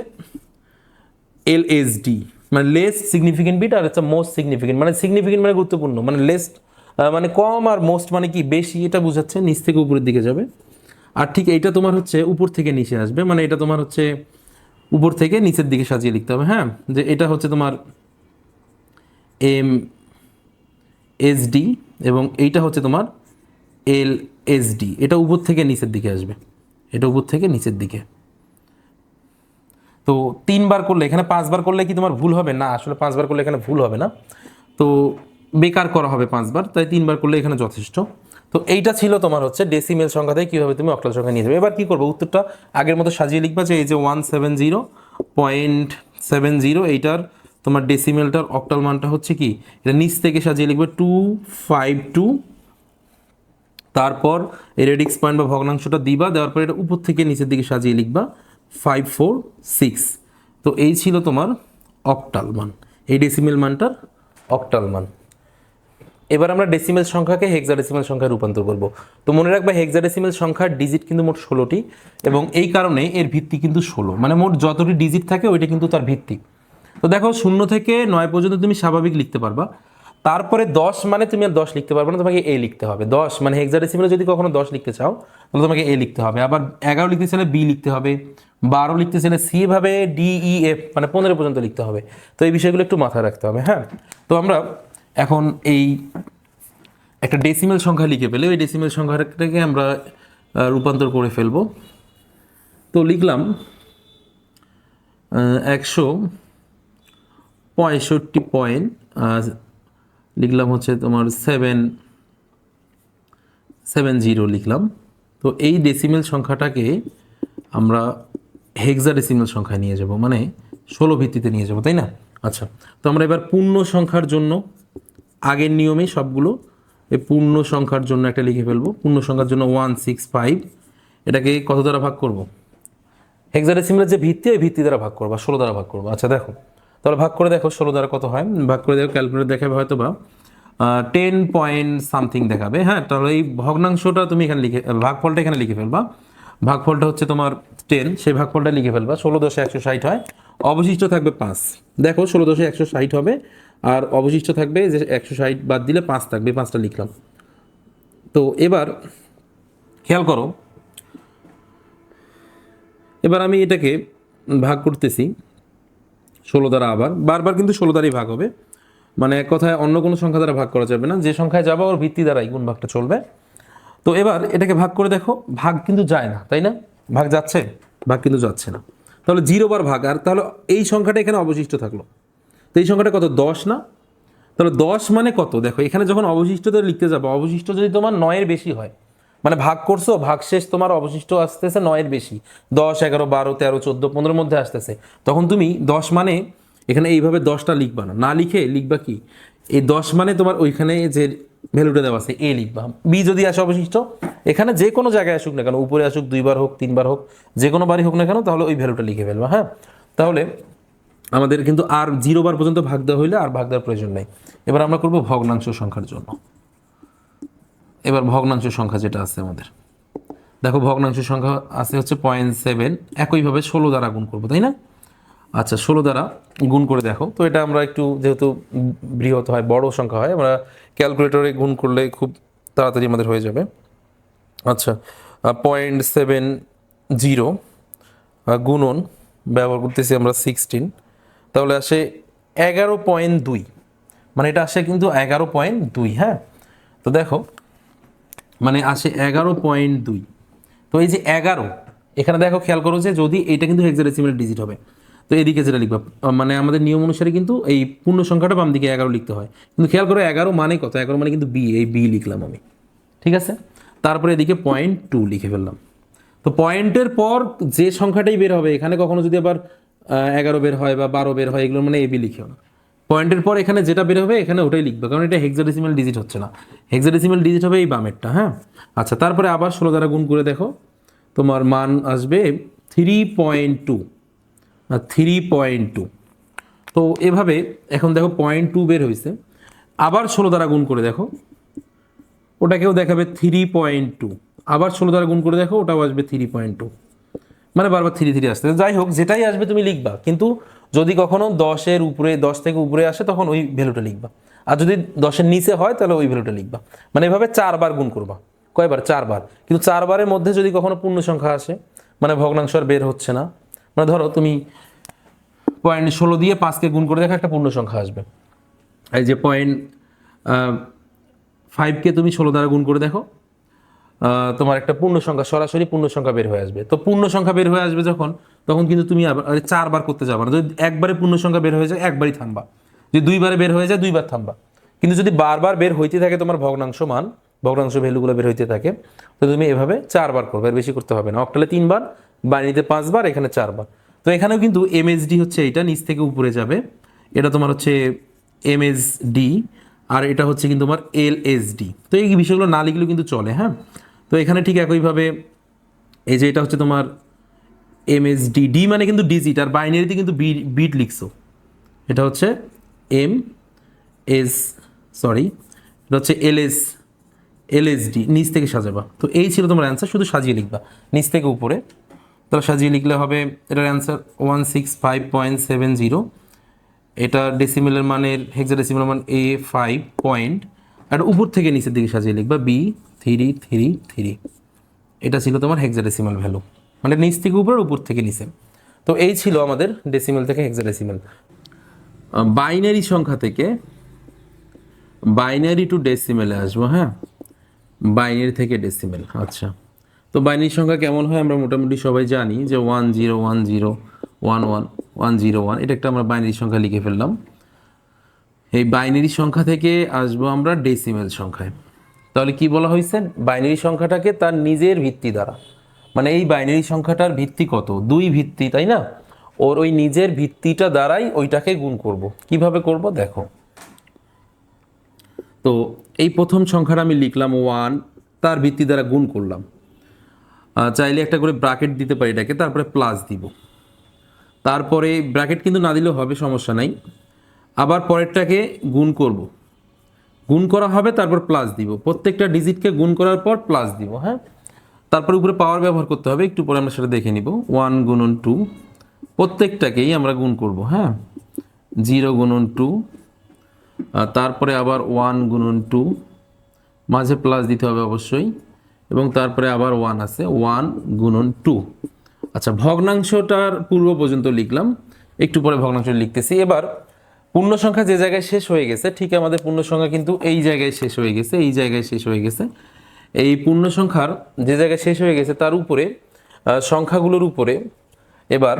A: LSD, মানে লেস সিগনিফিকেন্ট বিট, আর হচ্ছে মোস্ট সিগনিফিকেন্ট, মানে সিগনিফিকেন্ট মানে গুরুত্বপূর্ণ, মানে লেস মানে কম, আর মোস্ট মানে কি বেশি, এটা বোঝাচ্ছে, নিচ থেকে উপরের দিকে যাবে। আর ঠিক এইটা তোমার হচ্ছে উপর থেকে নিচে আসবে, মানে এটা তোমার হচ্ছে উপর থেকে নিচের দিকে সাজিয়ে লিখতে হবে। হ্যাঁ, যে এটা হচ্ছে তোমার MSD, এবং এইটা হচ্ছে তোমার LSD। এটা উপর থেকে নিচের দিকে আসবে, এটা উপর থেকে নিচের দিকে। তো 3 বার করলে, এখানে 5 বার করলে কি তোমার ভুল হবে? না, আসলে 5 বার করলে এখানে ভুল হবে না, তো বেকার করা হবে 5 বার, তাই 3 বার করলে এখানে যথেষ্ট। তো এইটা ছিল তোমার হচ্ছে ডেসিমেল সংখ্যা থেকে কীভাবে তুমি অক্টাল সংখ্যা নিয়ে যাবে। এবার কী করবো, উত্তরটা আগের মতো সাজিয়ে লিখবা, যে এই যে 170.70, এইটার তোমার ডেসিমেলটার অক্টাল মানটা হচ্ছে কি, এটা নিচ থেকে সাজিয়ে লিখবে 252। তারপর এই রেডিক্স পয়েন্ট বা ভগ্নাংশটা দিবা, দেওয়ার পর এটা উপর থেকে নিচের দিকে সাজিয়ে লিখবা 546। তো এই ছিল তোমার অক্টাল মান, এই ডেসিমেল মানটার অক্টাল মান। এবার আমরা ডেসিমেল সংখ্যাকে হেক্সাডেসিমেল সংখ্যায় রূপান্তর করব। তো মনে রাখবা, হেক্সাডেসিমেল সংখ্যার ডিজিট কিন্তু মোট 16টি, এবং এই কারণে এর ভিত্তি কিন্তু 16, মানে মোট যতটি ডিজিট থাকে ওইটা কিন্তু তার ভিত্তি। তো দেখো, 0 থেকে 9 পর্যন্ত তুমি স্বাভাবিক লিখতে পারবা, তারপরে 10 মানে তুমি আর 10 লিখতে পারবে না, তোমাকে এ লিখতে হবে। 10 মানে হেক্সাডেসিমেলে যদি কখনো 10 লিখতে চাও, তাহলে তোমাকে এ লিখতে হবে। আবার 11 লিখতে চাইলে বি লিখতে হবে, 12 লিখতে চাইলে সি, ভাবে DEF, মানে 15 পর্যন্ত লিখতে হবে। তো এই বিষয়গুলো একটু মাথায় রাখতে হবে। হ্যাঁ, তো আমরা এখন এই একটা ডেসিমেল সংখ্যা লিখে ফেলে, ওই ডেসিমেল সংখ্যাটাকে আমরা রূপান্তর করে ফেলবো। তো লিখলাম 165 লিখলাম হচ্ছে তোমার 770 লিখলাম। তো এই ডেসিমেল সংখ্যাটাকে আমরা হেক্সাডেসিমেল সংখ্যায় নিয়ে যাব, মানে 16 ভিত্তিতে নিয়ে যাব, তাই না? আচ্ছা, তো আমরা এবার পূর্ণ সংখ্যার জন্য আগের নিয়মেই সবগুলো, এই পূর্ণ সংখ্যার জন্য একটা লিখে ফেলবো। পূর্ণ সংখ্যার জন্য 165, এটাকে কত দ্বারা ভাগ করব? হেক্সাডেসিমেলের যে ভিত্তি, ওই ভিত্তি দ্বারা ভাগ করবো, 16 দ্বারা ভাগ করবো। আচ্ছা দেখো, তাহলে ভাগ করে দেখো 16 দ্বারা কত হয়, ভাগ করে দেখো, ক্যালকুলেটর দেখাবে হয়তো বা 10 পয়েন্ট সামথিং দেখাবে। হ্যাঁ, তাহলে এই ভগ্নাংশটা তুমি এখানে লিখে, ভাগফলটা এখানে লিখে ফেলবা। ভাগফলটা হচ্ছে তোমার 10, সেই ভাগফলটা লিখে ফেলবা। 16 দশে 160 হয়, অবশিষ্ট থাকবে 5। দেখো, 16 দশে 160 হবে, আর অবশিষ্ট থাকবে যে 160 বাদ দিলে 5 থাকবে, 5টা লিখলাম। তো এবার খেয়াল করো, এবার আমি এটাকে ভাগ করতেছি 16 দ্বারা, আবার বারবার কিন্তু 16 দ্বারাই ভাগ হবে, মানে এক কথায় অন্য কোনো সংখ্যা দ্বারা ভাগ করা যাবে না, যে সংখ্যায় যাবে ওর ভিত্তি দ্বারাই গুণ ভাগটা চলবে। তো এবার এটাকে ভাগ করে দেখো, ভাগ কিন্তু যায় না, তাই না? ভাগ যাচ্ছে? ভাগ কিন্তু যাচ্ছে না। তাহলে 0 বার ভাগ, আর তাহলে এই সংখ্যাটা এখানে অবশিষ্ট থাকলো। তো এই সংখ্যাটা কত? 10 না? তাহলে 10 মানে কত? দেখো এখানে যখন অবশিষ্টটা লিখতে যাবো, অবশিষ্ট যদি তোমার 9-এর বেশি হয়, মানে ভাগ করছো, ভাগ শেষ তোমার অবশিষ্ট আসতেছে 9-এর বেশি, 10, 11, 12, 13, 14, 15 মধ্যে আসতেছে, তখন তুমি 10 মানে এখানে এইভাবে 10টা লিখবা না, না লিখে লিখবা কি, এই 10 মানে তোমার ওইখানে যে ভ্যালুটা দেওয়া আছে এ লিখবা। বি যদি আসে অবশিষ্ট, এখানে যে কোনো জায়গায় আসুক না কেন, উপরে আসুক, 2বার হোক, 3বার হোক, যে কোনো বারই হোক না কেন, তাহলে ওই ভ্যালুটা লিখে ফেলবা। হ্যাঁ, তাহলে আমাদের কিন্তু আর 0 বার পর্যন্ত ভাগ দেওয়া হইলে আর ভাগ দেওয়ার প্রয়োজন নেই। এবার আমরা করব ভগ্নাংশ সংখ্যার জন্য। এবার ভগ্নাংশ সংখ্যা যেটা আছে আমাদের, দেখো ভগ্নাংশ সংখ্যা আছে হচ্ছে 0.7, একইভাবে 16 দ্বারা গুণ করবো, তাই না? আচ্ছা, 16 দ্বারা গুণ করে দেখো। তো এটা আমরা একটু যেহেতু বৃহৎ হয়, বড় সংখ্যা হয়, আমরা ক্যালকুলেটরে গুণ করলে খুব তাড়াতাড়ি আমাদের হয়ে যাবে। আচ্ছা, 0.70 গুণন ব্যবহার করতেছি আমরা 16, তাহলে আসে 11.2, মানে এটা আসে কিন্তু 11.2। হ্যাঁ, তো দেখো মানে আসে 11.2। তো এই যে 11, এখানে দেখো খেয়াল করো যে যদি এটা কিন্তু হেক্সাডেসিমাল ডিজিট হবে, তো এদিকে যেটা লিখবা, মানে আমাদের নিয়ম অনুসারে কিন্তু এই পূর্ণ সংখ্যাটা বাম দিকে 11 লিখতে হয়, কিন্তু খেয়াল করো 11 মানে কত? 11 মানে কিন্তু বি, এই বি লিখলাম আমি, ঠিক আছে? তারপরে এদিকে 0.2 লিখে ফেললাম। তো পয়েন্টের পর যে সংখ্যাটাই বের হবে, এখানে কখনো যদি আবার 11 বের হয় বা 12 বের হয়, এগুলো মানে এবি লিখেও না, পয়েন্টের পর এখানে যেটা বের হবে এখানে ওটাই লিখবে, কারণ এটা হেক্সাডেসিমাল ডিজিট হচ্ছে না, হেক্সাডেসিমাল ডিজিট হবে এই বামেরটা। হ্যাঁ, আচ্ছা, তারপরে আবার 16 দ্বারা গুণ করে দেখো, তোমার মান আসবে 3.2, 3.2। তো এভাবে এখন দেখো 0.2 বের হয়েছে, আবার 16 দ্বারা গুণ করে দেখো, ওটাকেও দেখাবে 3.2, আবার 16 দ্বারা গুণ করে দেখো, ওটাও আসবে 3.2, মানে বারবার 3 আসতে। যাই হোক, যেটাই আসবে তুমি লিখবা, কিন্তু যদি কখনো 10-এর উপরে, 10 থেকে উপরে আসে তখন ওই ভ্যালুটা লিখবা, আর যদি 10-এর নিচে হয় তাহলে ওই ভ্যালুটা লিখবা। মানে এভাবে 4 বার গুণ করবা। কয়বার? 4 বার। কিন্তু 4 বারের মধ্যে যদি কখনো পূর্ণ সংখ্যা আসে, মানে ভগ্নাংশ আর বের হচ্ছে না, মানে ধরো তুমি 0.16 দিয়ে 5কে গুণ করে দেখো, একটা পূর্ণ সংখ্যা আসবে। এই যে 0.5কে তুমি 16 দ্বারা গুণ করে দেখো, তোমার একটা পূর্ণ সংখ্যা, সরাসরি পূর্ণ সংখ্যা বের হয়ে আসবে। তো পূর্ণ সংখ্যা বের হয়ে আসবে যখন, তখন কিন্তু তুমি আবার 4 বার করতে যাবে না। যদি একবারে পূর্ণ সংখ্যা বের হয়ে যায়, একবারই থামবা। যদি 2 বারে বের হয়ে যায়, 2 বার থামবা। কিন্তু যদি বারবার বের হইতে থাকে তোমার ভগ্নাংশ মান, ভগ্নাংশ ভ্যালুগুলো বের হইতে থাকে, তো তুমি এভাবে 4 বার করবে, আর বেশি করতে হবে না। অক্টালে 3 বার, বাইনারিতে 5 বার, এখানে 4 বার। তো এখানেও কিন্তু এমএসডি হচ্ছে এইটা, নিচ থেকে উপরে যাবে, এটা তোমার হচ্ছে এমএসডি, আর এটা হচ্ছে কিন্তু তোমার এলএসডি। তো এই বিষয়গুলো না লিখলেও কিন্তু চলে। হ্যাঁ, তো এখানে ঠিক একইভাবে এই যে এটা হচ্ছে তোমার এমএসডি, ডি মানে কিন্তু ডিজিট, আর বাইনারিতে কিন্তু বিট লিখছো, এটা হচ্ছে এম এস, সরি, এটা হচ্ছে এলএসডি, নিচ থেকে সাজাবা। তো এই ছিল তোমার অ্যান্সার, শুধু সাজিয়ে লিখবা নিচ থেকে উপরে। তাহলে সাজিয়ে লিখলে হবে এটার অ্যান্সার 165.70, এটা ডেসিমেলের মানের, হেক্সাডেসিমেলের মান A5 পয়েন্ট, আর উপর থেকে নিচের দিকে সাজিয়ে লিখবা B333। এটা ছিল তোমার হেক্সাডেসিমাল ভ্যালু, মানে নিচ থেকে উপর, উপর থেকে নিচে। তো এই ছিল আমাদের ডেসিমেল থেকে হেক্সাডেসিমাল। বাইনারি সংখ্যা থেকে বাইনারি টু ডেসিমেলে আসবো। হ্যাঁ, বাইনারি থেকে ডেসিমেল। আচ্ছা, তো বাইনারি সংখ্যা কেমন হয় আমরা মোটামুটি সবাই জানি, যে 1010111101, এটা একটা আমরা বাইনারি সংখ্যা লিখে ফেললাম। এই বাইনারি সংখ্যা থেকে আসবো আমরা ডেসিমেল সংখ্যায়। তাহলে কি বলা হয়েছে? বাইনারি সংখ্যাটাকে তার নিজের ভিত্তি দ্বারা, মানে এই বাইনারি সংখ্যাটার ভিত্তি কত? 2 ভিত্তি, তাই না? ওর ওই নিজের ভিত্তিটা দ্বারাই ওইটাকে গুণ করব। কিভাবে করব দেখো। তো এই প্রথম সংখ্যাটা আমি লিখলাম 1, তার ভিত্তি দ্বারা গুণ করলাম। চাইলে একটা করে ব্র্যাকেট দিতে পারি এটাকে, তারপরে প্লাস দিব। তারপরে ব্র্যাকেট কিন্তু না দিলেও হবে, সমস্যা নাই। আবার পরেরটাকে গুণ করব, গুণ করা হবে, তারপর প্লাস দিব। প্রত্যেকটা ডিজিটকে গুণ করার পর প্লাস দিব। হ্যাঁ, তারপর উপরে পাওয়ার ব্যবহার করতে হবে, একটু পরে আমরা সেটা দেখে নিব। 1 গুণন 2, প্রত্যেকটাকেই আমরা গুণ করব। হ্যাঁ, 0 গুণন 2, তারপরে আবার 1 গুণন 2, মাঝে প্লাস দিতে হবে অবশ্যই, এবং তারপরে আবার 1 আছে, 1 গুণন 2। আচ্ছা, ভগ্নাংশটার পূর্ব পর্যন্ত লিখলাম, একটু পরে ভগ্নাংশ লিখতেছি। এবার পূর্ণ সংখ্যা যে জায়গায় শেষ হয়ে গেছে, ঠিক আমাদের পূর্ণ সংখ্যা কিন্তু এই জায়গায় শেষ হয়ে গেছে, এই জায়গায় শেষ হয়ে গেছে। এই পূর্ণ সংখ্যার যে জায়গায় শেষ হয়ে গেছে তার উপরে, সংখ্যাগুলোর উপরে এবার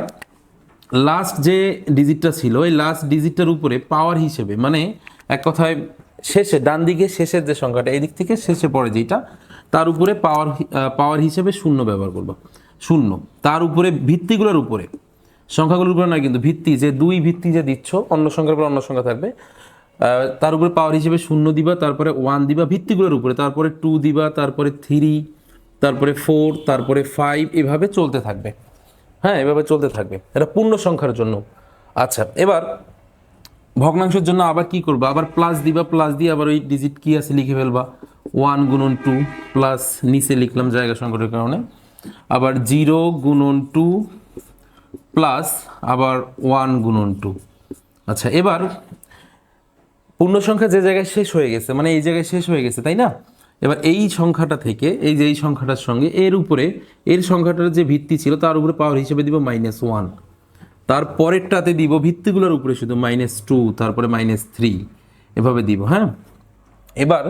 A: লাস্ট যে ডিজিটটা ছিল এই লাস্ট ডিজিটটার উপরে পাওয়ার হিসেবে, মানে এক কথায় শেষে ডান দিকে শেষের যে সংখ্যাটা এই দিক থেকে শেষে পড়ে যেটা, তার উপরে পাওয়ার হিসেবে শূন্য ব্যবহার করব। শূন্য, তার উপরে ভিত্তিগুলোর উপরে, সংখ্যাগুলোর উপরে নয় কিন্তু, ভিত্তি যে দুই ভিত্তি যে দিচ্ছ অন্য সংখ্যার উপর অন্য সংখ্যা থাকবে, তার উপরে পাওয়ার হিসেবে শূন্য দিবা, তারপরে 1 দিবা ভিত্তিগুলোর উপরে, তারপরে 2 দিবা, তারপরে 3, তারপরে 4, তারপরে 5, এভাবে চলতে থাকবে। হ্যাঁ, এভাবে চলতে থাকবে, এটা পূর্ণ সংখ্যার জন্য। আচ্ছা, এবার ভগ্নাংশের জন্য আবার কি করবা, আবার প্লাস দিবা, প্লাস দিয়ে আবার ওই ডিজিট কি আছে লিখে ফেলবা, 1 গুণন 2 প্লাস নিচে লিখলাম জায়গা সংকটের কারণে, আবার 0 গুণন 2 প্লাস আবার 1 গুণন 2। আচ্ছা, এবার পূর্ণ সংখ্যা যে জায়গায় শেষ হয়ে গেছে, মানে এই জায়গায় শেষ হয়ে গেছে, তাই না? এবার এই সংখ্যাটা থেকে এই যে এই সংখ্যাটার সঙ্গে এর উপরে এর সংখ্যাটার যে ভিত্তি ছিল তার উপরে পাওয়ার হিসেবে দিব -1, তার পরেরটাতে দিব ভিত্তিগুলোর উপরে শুধু -2, তারপরে -3, এভাবে দিব। হ্যাঁ, এবার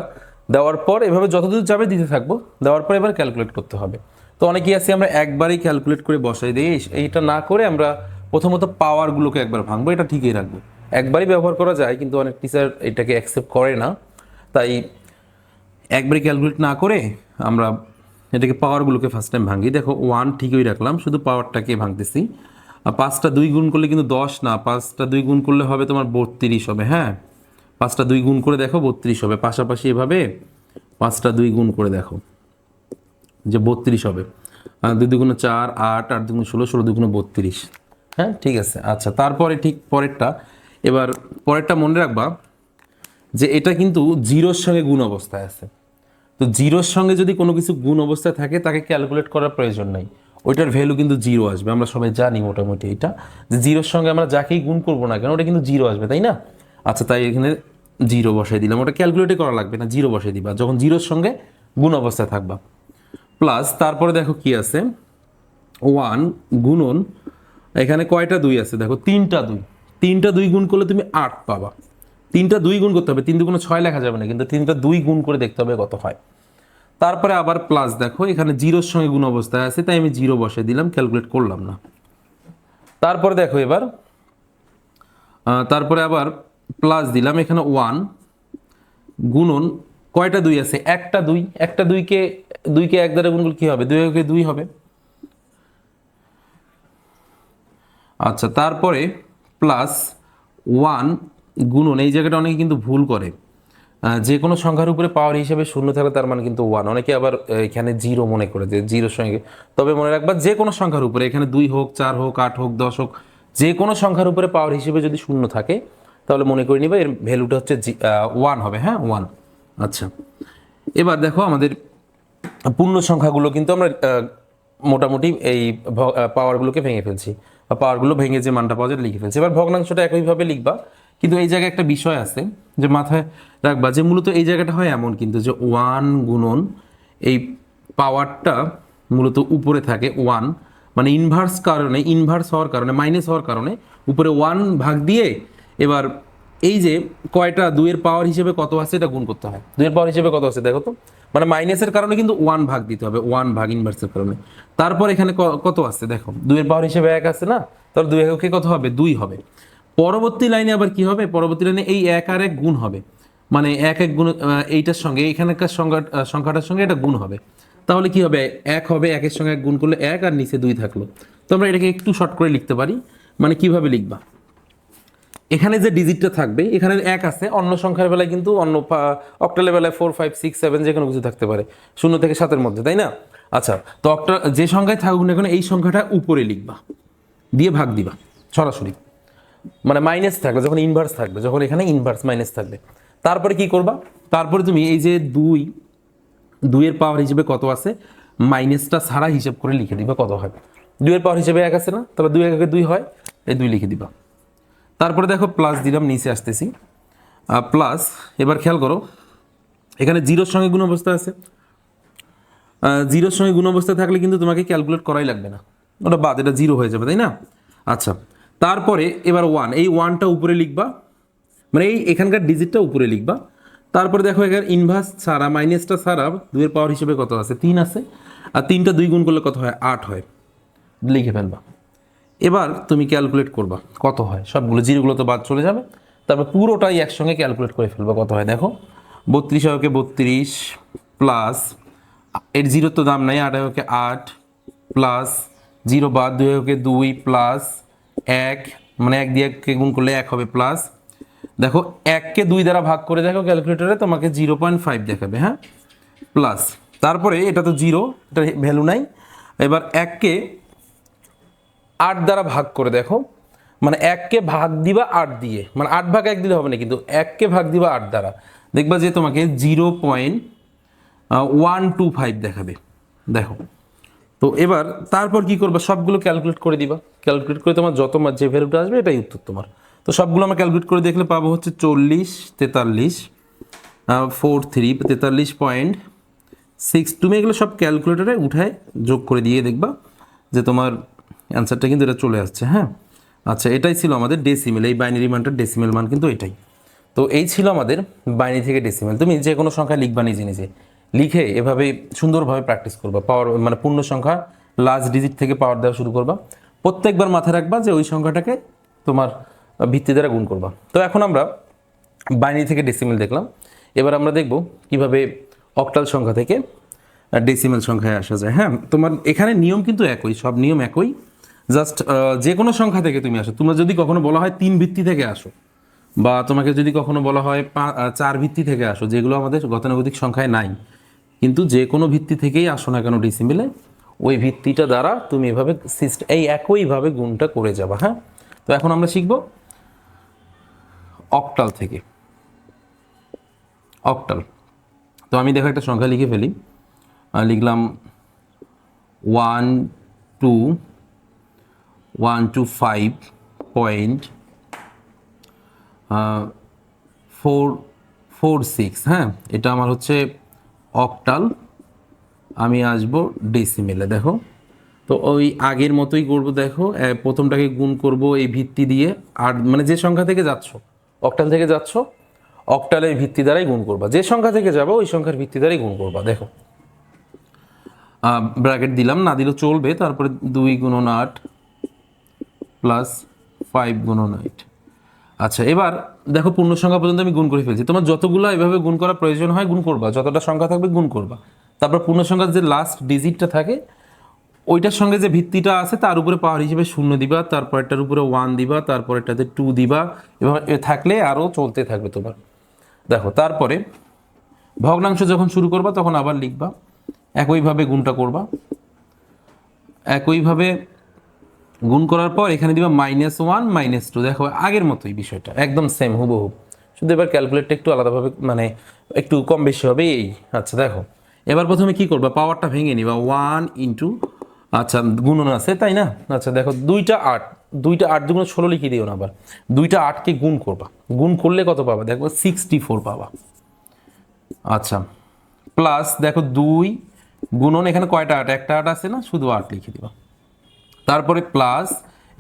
A: দেওয়ার পর এভাবে যতদূর যাবে দিতে থাকবো, দেওয়ার পর এবার ক্যালকুলেট করতে হবে। তো অনেকেই আছে আমরা একবারই ক্যালকুলেট করে বসাই দিই, এইটা না করে আমরা প্রথমত পাওয়ারগুলোকে একবার ভাঙবো, এটা ঠিকই রাখবো। একবারই ব্যবহার করা যায় কিন্তু অনেক টিচার এটাকে অ্যাকসেপ্ট করে না, তাই একবারই ক্যালকুলেট না করে আমরা এটাকে পাওয়ারগুলোকে ফার্স্ট টাইম ভাঙি। দেখো 1 ঠিকই রাখলাম, শুধু পাওয়ারটাকে ভাঙতেছি। আর 5টা 2 গুণ করলে কিন্তু 10 না, 5টা 2 গুণ করলে হবে তোমার 32 হবে। হ্যাঁ, 5টা 2 গুণ করে দেখো 32 হবে। পাশাপাশি এভাবে 5টা 2 গুণ করে দেখো যে 32 হবে। 2 দুগুণে 4, 8, 8 দুগুণে 16, 16 দুগুণে 32। হ্যাঁ, ঠিক আছে। আচ্ছা, তারপরে ঠিক পরেরটা, এবার পরেরটা মনে রাখবা যে এটা কিন্তু জিরোর সঙ্গে গুণ অবস্থায় আছে। তো জিরোর সঙ্গে যদি কোনো কিছু গুণ অবস্থায় থাকে তাকে ক্যালকুলেট করার প্রয়োজন নাই, ওইটার ভ্যালু কিন্তু জিরো আসবে। আমরা সবাই জানি মোটামুটি এটা, যে জিরোর সঙ্গে আমরা যাকেই গুণ করবো না কেন ওটা কিন্তু জিরো আসবে, তাই না? আচ্ছা, তাই এখানে জিরো বসাই দিলাম, ওটা ক্যালকুলেটই করা লাগবে না, জিরো বসাই দিবা যখন জিরোর সঙ্গে গুণ অবস্থায় থাকবা। প্লাস তারপরে দেখো কি আছে, 1 গুণন, এখানে কয়টা 2 আছে দেখো, 3টা 2, 3টা 2 গুণ করলে তুমি 8 পাবা। 3টা 2 গুণ করতে হবে, 3 দুগুণে 6 লেখা যাবে না, কিন্তু 3টা 2 গুণ করে দেখতে হবে কত হয়। তারপরে আবার প্লাস, দেখো এখানে জিরোর সঙ্গে গুণ অবস্থায় আছে তাই আমি জিরো বসে দিলাম, ক্যালকুলেট করলাম না। তারপরে দেখো এবার তারপরে আবার প্লাস দিলাম, এখানে 1 গুণন কয়টা 2 আছে, একটা 2, একটা 2কে 1 দ্বারা গুণ করলে কি হবে, 2 একে 2 হবে। আচ্ছা, তারপরে প্লাস 1 গুণন, এই জায়গাটা অনেকে কিন্তু ভুল করে, যে কোনো সংখ্যার উপরে পাওয়ার হিসেবে শূন্য থাকলে তার মানে কিন্তু 1, অনেকে আবার এখানে জিরো মনে করে যে জিরোর সঙ্গে। তবে মনে রাখবা যে কোনো সংখ্যার উপরে, এখানে 2 হোক, 4 হোক, 8 হোক, 10 হোক, যে কোনো সংখ্যার উপরে পাওয়ার হিসেবে যদি শূন্য থাকে তাহলে মনে করে নিবে এর ভ্যালুটা হচ্ছে 1 হবে। হ্যাঁ, 1। আচ্ছা, এবার দেখো আমাদের পূর্ণ সংখ্যাগুলো কিন্তু আমরা মোটামুটি এই পাওয়ারগুলোকে ভেঙে ফেলছি, বা পাওয়ারগুলো ভেঙে যে মানটা পাওয়া যায় লিখে ফেলছি। এবার ভগ্নাংশটা একইভাবে লিখবা, কিন্তু এই জায়গায় একটা বিষয় আছে যে মাথায় রাখবা, যে মূলত এই জায়গাটা হয় এমন কিন্তু যে 1 গুণন এই পাওয়ারটা মূলত উপরে থাকে 1, মানে ইনভার্স হওয়ার কারণে মাইনাস হওয়ার কারণে উপরে 1 ভাগ দিয়ে এবার এই যে কয়টা 2 এর পাওয়ার হিসেবে কত আছে এটা গুণ করতে হয়। 2 এর পাওয়ার হিসেবে কত আছে দেখো তো, মানে মাইনাসের কারণে কিন্তু 1 ভাগ দিতে হবে, 1 ভাগ ইনভার্সের কারণে। তারপর এখানে কত আছে দেখো, 2 এর পাওয়ার হিসেবে 1 আছে না, তাহলে 2 এককে কত হবে, 2 হবে। পরবর্তী লাইনে আবার কি হবে, পরবর্তী লাইনে এই 1 আর 1 গুণ হবে, মানে 1 1 গুণ এইটার সঙ্গে এখানকার সংখ্যাটার সঙ্গে এটা গুণ হবে, তাহলে কি হবে, 1 হবে, 1 এর সঙ্গে 1 গুণ করলে 1 আর নিচে 2 থাকলো। তো আমরা এটাকে একটু শর্ট করে লিখতে পারি, মানে কিভাবে লিখবা, এখানে যে ডিজিটটা থাকবে এখানে 1 আছে, অন্য সংখ্যার বেলায় কিন্তু অন্য অক্টালের বেলায় 4 5 6 7 যে কোনো কিছু থাকতে পারে 0 থেকে 7-এর মধ্যে, তাই না? আচ্ছা, তো যে সংখ্যায় থাকুক না কেন এই সংখ্যাটা উপরে লিখবা, দিয়ে ভাগ দিবা সরাসরি, মানে মাইনাস থাকবে যখন ইনভার্স থাকবে, যখন এখানে ইনভার্স মাইনাস থাকবে। তারপরে কি করবা, তারপরে তুমি এই যে 2 এর পাওয়ার হিসেবে কত আছে মাইনাসটা ছাড়া হিসাব করে লিখে দিবা কত হয়। 2 এর পাওয়ার হিসেবে 1 আছে না, তাহলে 2 1 2 হয়, এই 2 লিখে দিবা। তারপরে দেখো প্লাস দিলাম, নিচে আসতেছি প্লাস। এবার খেয়াল করো এখানে জিরোর সঙ্গে গুণ অবস্থা আছে, জিরোর সঙ্গে গুণ অবস্থায় থাকলে কিন্তু তোমাকে ক্যালকুলেট করাই লাগবে না, ওটা বাদ, এটা জিরো হয়ে যাবে, তাই না? আচ্ছা, তারপরে এবার 1, এই 1টা উপরে লিখবা, মানে এই এখানকার ডিজিটটা উপরে লিখবা। তারপরে দেখো এখানে ইনভার্স ছাড়া মাইনাসটা ছাড়া 2 এর পাওয়ার হিসেবে কত আছে, 3 আছে, আর 3টা 2 গুণ করলে কত হয়, 8 হয়, লিখে ফেলবা। এবার তুমি ক্যালকুলেট করবা কত হয়, সবগুলো জিরোগুলো তো বাদ চলে যাবে, তারপর পুরোটাই একসঙ্গে ক্যালকুলেট করে ফেলবা কত হয়। দেখো 32 একে 32 প্লাস এর জিরোর তো দাম নাই, 8 একে 8 প্লাস 0 বাদ 2 একে 2 প্লাস 1, মানে 1 দিয়ে 1কে গুণ করলে 1 হবে, প্লাস দেখো 1কে 2 দ্বারা ভাগ করে দেখো ক্যালকুলেটরে তোমাকে 0.5 দেখাবে, হ্যাঁ, প্লাস তারপরে এটা তো জিরো, এটা ভ্যালু নাই। এবার 1কে 8 দ্বারা ভাগ করে দেখো, মানে 1কে ভাগ দিবা 8 দিয়ে, মানে 8 ভাগ 1 দিলে হবে না, কিন্তু 1কে ভাগ দিবা 8 দ্বারা, দেখবা যে তোমাকে 0.125 দেখাবে। দেখো তো এবার তারপর কি করবা, সবগুলো ক্যালকুলেট করে দিবা, ক্যালকুলেট করে তোমার যত যে ভ্যালুটা আসবে এটাই উত্তর তোমার। তো সবগুলো আমরা ক্যালকুলেট করে দেখলে পাবো হচ্ছে 40 43 43 43.6। তুমি এগুলো সব ক্যালকুলেটরে উঠায় যোগ করে দিয়ে দেখবা যে তোমার অ্যান্সারটা কিন্তু এটা চলে আসছে, হ্যাঁ। আচ্ছা, এটাই ছিল আমাদের ডেসিমেল, এই বাইনারি মানটার ডেসিমেল মান কিন্তু এটাই। তো এই ছিল আমাদের বাইনারি থেকে ডেসিমেল। তুমি যে কোনো সংখ্যা লিখবা নিজে নিজে, লিখে এভাবে সুন্দরভাবে প্র্যাকটিস করবা, পাওয়ার মানে পূর্ণ সংখ্যা লাস্ট ডিজিট থেকে পাওয়ার দেওয়া শুরু করবা। প্রত্যেকবার মাথায় রাখবা যে ওই সংখ্যাটাকে তোমার ভিত্তি দ্বারা গুণ করবা। তো এখন আমরা বাইনারি থেকে ডেসিমেল দেখলাম, এবার আমরা দেখব কিভাবে অক্টাল সংখ্যা থেকে ডেসিমেল সংখ্যায় আসা যায়। হ্যাঁ, তোমার এখানে নিয়ম কিন্তু একই, সব নিয়ম একই, জাস্ট যে কোনো সংখ্যা থেকে তুমি আসো। তোমরা যদি কখনো বলা হয় 3 ভিত্তি থেকে আসো, বা তোমাকে যদি কখনো বলা হয় 4 ভিত্তি থেকে আসো, যেগুলো আমাদের গতানুগতিক সংখ্যায় নাই, কিন্তু যে কোনো ভিত্তি থেকেই আসো না কেন ডেসিমেলে, ওই ভিত্তিটা দ্বারা তুমি এভাবে এই একইভাবে গুণটা করে যাবা। হ্যাঁ, তো এখন আমরা শিখব অক্টাল থেকে। অক্টাল, তো আমি দেখো একটা সংখ্যা লিখে ফেলি, লিখলাম 12125.446। হ্যাঁ, এটা আমার হচ্ছে অক্টাল। আমি আসবো ডেসিমেলে, দেখো তো ওই আগের মতোই করব। দেখো প্রথমটাকে গুণ করব এই ভিত্তি দিয়ে, আর মানে যে সংখ্যা থেকে যাচ্ছ, অক্টাল থেকে যাচ্ছ, অক্টালের ভিত্তি দ্বারাই গুণ করবা, যে সংখ্যা থেকে যাবো ওই সংখ্যার ভিত্তি দ্বারাই গুণ করবা। দেখো ব্র্যাকেট দিলাম, না দিলেও চলবে, তারপরে 2 গুণন 8 প্লাস 5 গুণন 8। আচ্ছা, এবার দেখো পূর্ণ সংখ্যা পর্যন্ত আমি গুণ করে ফেলছি। তোমার যতগুলো এভাবে গুণ করার প্রয়োজন হয় গুণ করবা, যতটা সংখ্যা থাকবে গুণ করবা। তারপর পূর্ণ সংখ্যার যে লাস্ট ডিজিটটা থাকে ওইটার সঙ্গে যে ভিত্তিটা আছে তার উপরে পাওয়ার হিসেবে 0 দিবা, তারপর এটার উপরে 1 দিবা, তারপর এটাতে 2 দিবা, এভাবে থাকলে আরও চলতে থাকবে তোমার। দেখো তারপরে ভগ্নাংশ যখন শুরু করবা তখন আবার লিখবা, একইভাবে গুণটা করবা, একইভাবে গুণ করার পর এখানে দিবা -1 -2। দেখো আগের মতোই বিষয়টা একদম সেম হুবহু, শুধু এবার ক্যালকুলেটটা একটু আলাদাভাবে মানে একটু কম বেশি হবে এই। আচ্ছা দেখো, এবার প্রথমে কি করবা, পাওয়ারটা ভেঙে নিবা 1 ইন্টু, আচ্ছা গুণন আছে তাই না। আচ্ছা দেখো 2টা 8, 2টা 8 দুগুণ 16 লিখে দিও না, আবার 2টা 8কে গুণ করবা, গুণ করলে কত পাবা, দেখো 64 পাবা। আচ্ছা প্লাস দেখো 2 গুণন, এখানে কয়টা 8, একটা 8 আছে না, শুধু 8 লিখে দিবা। তারপরে প্লাস